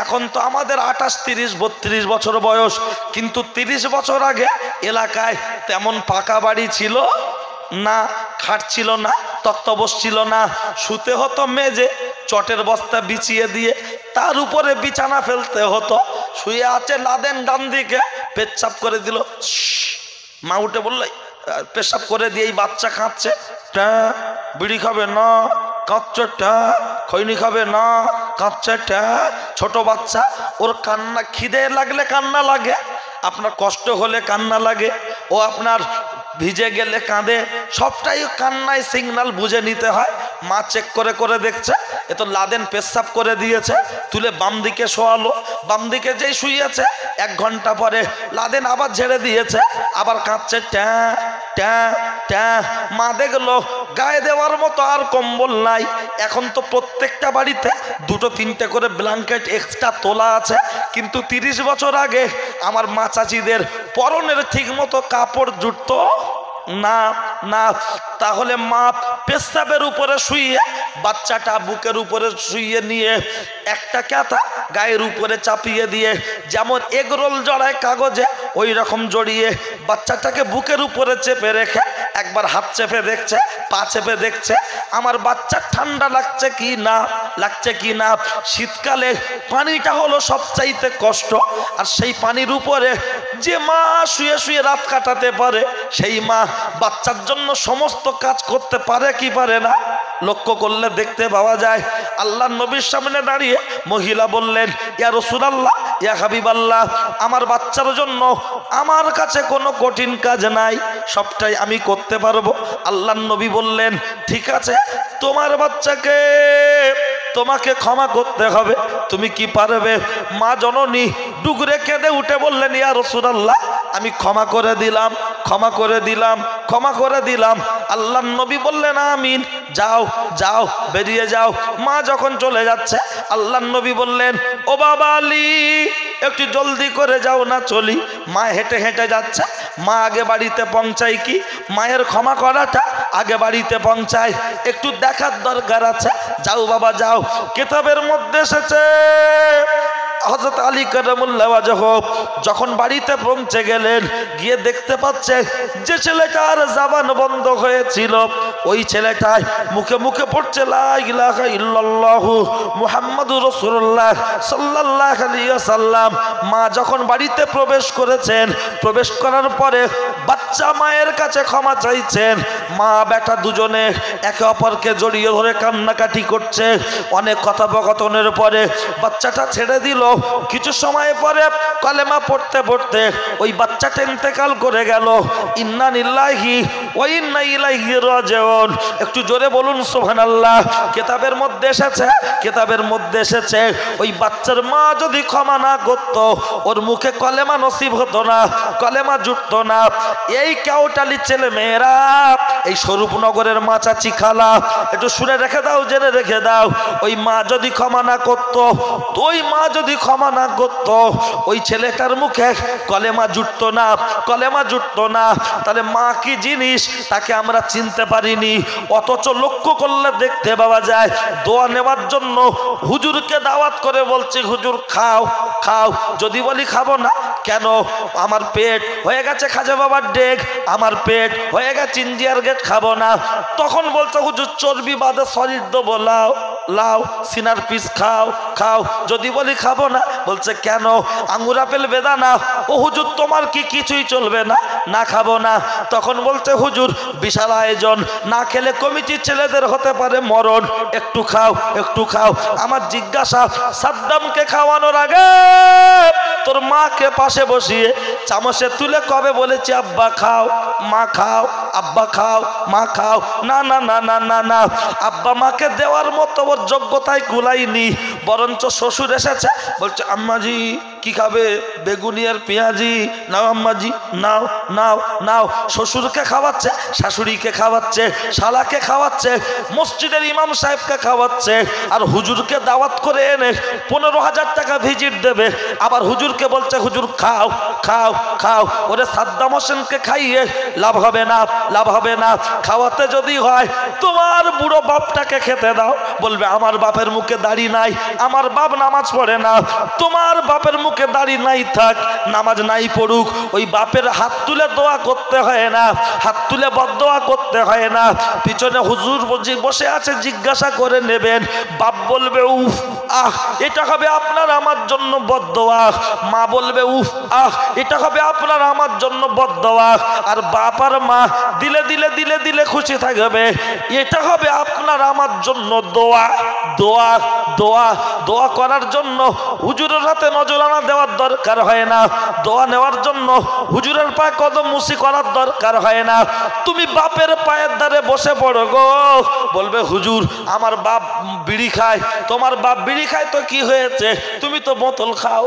এখন তো আমাদের 28, 30, 32 বছর বয়স, কিন্তু 30 বছর আগে এলাকায় তেমন পাকা বাড়ি ছিল না, খাট ছিল না, তক্তপোষ ছিল না, শুতে হতো মেঝে, চটের বস্তা বিছিয়ে দিয়ে তার উপরে বিছানা ফেলতে হতো। শুয়ে আছে লাদেন ডান দিকে, পেচ্ছাপ করে দিল, মা উঠে বললে পেশাব করে দিয়ে এই বাচ্চা কাঁদছে, বিড়ি খাবে না, কাঁদছে ট্যা, খৈনি খাবে না, কাঁদছে ট্যা। ছোট বাচ্চা, ওর কান্না, খিদে লাগলে কান্না লাগে, আপনার কষ্ট হলে কান্না লাগে, ও আপনার ভিজে গেলে কাঁদে, সবটাই কান্নায় সিগনাল বুঝে নিতে হয়। মা চেক করে করে দেখছে, এ তো লাদেন পেশাব করে দিয়েছে, তুলে বাম দিকে শোয়ালো। বাম দিকে যেই শুয়েছে 1 ঘন্টা পরে লাদেন আবার ঝেড়ে দিয়েছে, আবার কাঁদছে ট্যা ট্যা ট্যা। মা দেখলো গায়ে দেওয়ার মতো আর কম্বল নাই। এখন তো প্রত্যেকটা বাড়িতে 2-3টে করে ব্ল্যাঙ্কেট এক্সট্রা তোলা আছে, কিন্তু 30 বছর আগে আমার মা চাচিদের পরনের ঠিক মতো কাপড় জুটতো না না। তাহলে মা পেশাবের উপরে শুয়ে বাচ্চাটা বুকের উপরে শুয়ে নিয়ে একটা কাঁথা গায়ের উপরে চাপিয়ে দিয়ে, যেমন এগরোল জড়ায় কাগজে ওই রকম জড়িয়ে বাচ্চাটাকে বুকের উপরে চেপে রেখে একবার হাত চেপে দেখছে, পা চেপে দেখছে আমার বাচ্চার ঠান্ডা লাগছে কি না, লাগছে কি না। শীতকালে পানিটা হলো সবচাইতে কষ্ট, আর সেই পানির উপরে যে মা শুয়ে শুয়ে রাত কাটাতে পারে, সেই মা বাচ্চার জন্য সমস্ত কাজ করতে পারে কি পারে না? লক্ষ্য করলে দেখতে পাওয়া যায়। আল্লাহর নবীর সামনে দাঁড়িয়ে মহিলা বললেন, ইয়া রাসূলুল্লাহ, ইয়া হাবিবাল্লাহ, আমার বাচ্চার জন্য আমার কাছে কোনো কঠিন কাজ নাই, সবটাই আমি করতে পারবো। আল্লাহর নবী বললেন, ঠিক আছে, তোমার বাচ্চাকে তোমাকে ক্ষমা করতে হবে, তুমি কি পারবে? মা জননী ডুগরে কেঁদে উঠে বললেন, ইয়া রাসূলুল্লাহ, আমি ক্ষমা করে দিলাম, ক্ষমা করে দিলাম, ক্ষমা করে দিলাম। আল্লাহর নবী বললেন, আমিন, যাও যাও, বেরিয়ে যাও। মা যখন চলে যাচ্ছে আল্লাহর নবী বললেন, ও বাবা আলী, একটু জলদি করে যাও না, চলি। মা হেঁটে হেঁটে যাচ্ছে, মা আগে বাড়িতে পৌঁছায় কি? মায়ের ক্ষমা করাটা আগে বাড়িতে পৌঁছায়, একটু দেখার দরকার আছে। যাও বাবা যাও। কিতাবের মধ্যে এসেছে হযরত আলী কারামুল্লাহ ওয়াজহু যখন বাড়িতে পৌঁছে গেলেন, গিয়ে দেখতে পাচ্ছে যে ছেলেটার জবান বন্ধ হয়েছিল, ওই ছেলেটাই মুখে মুখে পড়ছে লা ইলাহা ইল্লাল্লাহু মুহাম্মাদুর রাসূলুল্লাহ সাল্লাল্লাহু আলাইহি ওয়াসাল্লাম। মা যখন বাড়িতে প্রবেশ করেছেন, প্রবেশ করার পরে বাচ্চা মায়ের কাছে ক্ষমা চাইছেন। মা বেটা দুজনে একে অপরকে জড়িয়ে ধরে কান্নাকাটি করছে। অনেক কথোপকথনের পরে বাচ্চাটা ছেড়ে দিল। কিছু সময় পরে কালেমা পড়তে পড়তে ওই বাচ্চাটা ইন্তেকাল করে গেল। ইন্না লিল্লাহি ওয়া ইন্না ইলাইহি রাজিউন। একটু জোরে বলুন সুবহানাল্লাহ। কিতাবের মধ্যে এসেছে, কিতাবের মধ্যে এসেছে ওই বাচ্চার মা যদি ক্ষমা না করত, ওর মুখে কলেমা নসিব হতো না, কলেমা জুটতো না। এই কাউটালি ছেলে মেয়েরা, এই স্বরূপনগরের মা চাচি খালা, একটু শুনে রেখে দাও, জেনে রেখে দাও, ওই মা যদি ক্ষমা না করত, ওই মা যদি ক্ষমা না করত, ওই ছেলেটার মুখে কলেমা জুটতো না, কলেমা জুটতো না। তাহলে মা কি জিনিস তাকে আমরা চিনতে পারিনি। অথচ লক্ষ্য করলে দেখতে পাওয়া যায় দোয়া নেওয়ার জন্য হুজুরকে দাওয়াত করে বলছে, হুজুর খাও খাও। যদি বলি খাবো না, কেন? আমার পেট হয়ে গেছে খাজা বাবার ডেক, আমার পেট হয়ে গেছে ইন্ডিয়ার গেট, খাবো না। তখন বলছে, হুজুর চর্বি বাদে শরীর দেবো, লাও লাও, সিনার পিস খাও খাও। যদি বলি খাবো না, বলছে কেন? আঙ্গুর আপেল বেদানা। ও হুজুর তোমার কি কিছুই চলবে না? না খাবো না। তখন বলছে, হুজুর বিশাল আয়োজন, না খেলে কমিটির ছেলেদের হতে পারে মরণ, একটু খাও একটু খাও। আমার জিজ্ঞাসা, সাদ্দামকে খাওয়ানোর আগে তোর মাকে পাশে বসিয়ে চামচে তুলে কবে বলেছি আব্বা খাও, মা খাও, আব্বা খাও, মা খাও? না না না না না না, আব্বা মাকে দেওয়ার মতো ওর যোগ্যতায় কুলাইনি। বরঞ্চ শ্বশুর এসেছে, বলছে আম্মাজি কি খাবে? বেগুনি আর পেঁয়াজি, নাও আম্মাজি, নাও নাও নাও। শ্বশুরকে খাওয়াচ্ছে, শাশুড়িকে খাওয়াচ্ছে, শালাকে খাওয়াচ্ছে, মসজিদের ইমাম সাহেবকে খাওয়াচ্ছে, আর হুজুরকে দাওয়াত করে এনে 15,000 টাকা ভিজিট দেবে। আবার হুজুরকে বলছে, হুজুর খাও খাও খাও। ওরে সাদ্দাম হোসেনকে খাইয়ে লাভ হবে না, লাভ হবে না। খাওয়াতে যদি হয় তোমার বুড়ো বাপটাকে খেতে দাও, বলবে আমার বাপের মুখে দাড়ি নাই, আমার বাপ নামাজ পড়ে না। তোমার বাপের মুখে দাড়ি নাই থাক, নামাজ নাই পড়ুক, ওই বাপের হাত তুলে দোয়া করতে হয় না, হাত তুলে বদদোয়া করতে হয় না। পিছনে হুজুর বসে আছে, জিজ্ঞাসা করে নেবেন। বাপ বলবে উফ আহ, এটা হবে আপনার আমার জন্য বদদোয়া। মা বলবে উফ আহ, এটা হবে আপনার আমার জন্য বদদোয়া। আর বাপ আর মা দিলে দিলে দিলে দিলে খুশি থাকবে, এটা হবে আপনার আমার জন্য দোয়া। দোয়া দোয়া দোয়া করার জন্য হুজুরের হাতে নজরানা দেওয়ার দরকার হয় না, দোয়া নেওয়ার জন্য হুজুরের পায়ে কদম মুসি করার দরকার হয় না। তুমি বাপের পায়ের ধারে বসে পড়ো গো, বলবে হুজুর আমার বাপ বিড়ি খায়। তোমার বাপ বিড়ি খায় তো কি হয়েছে, তুমি তো বোতল খাও।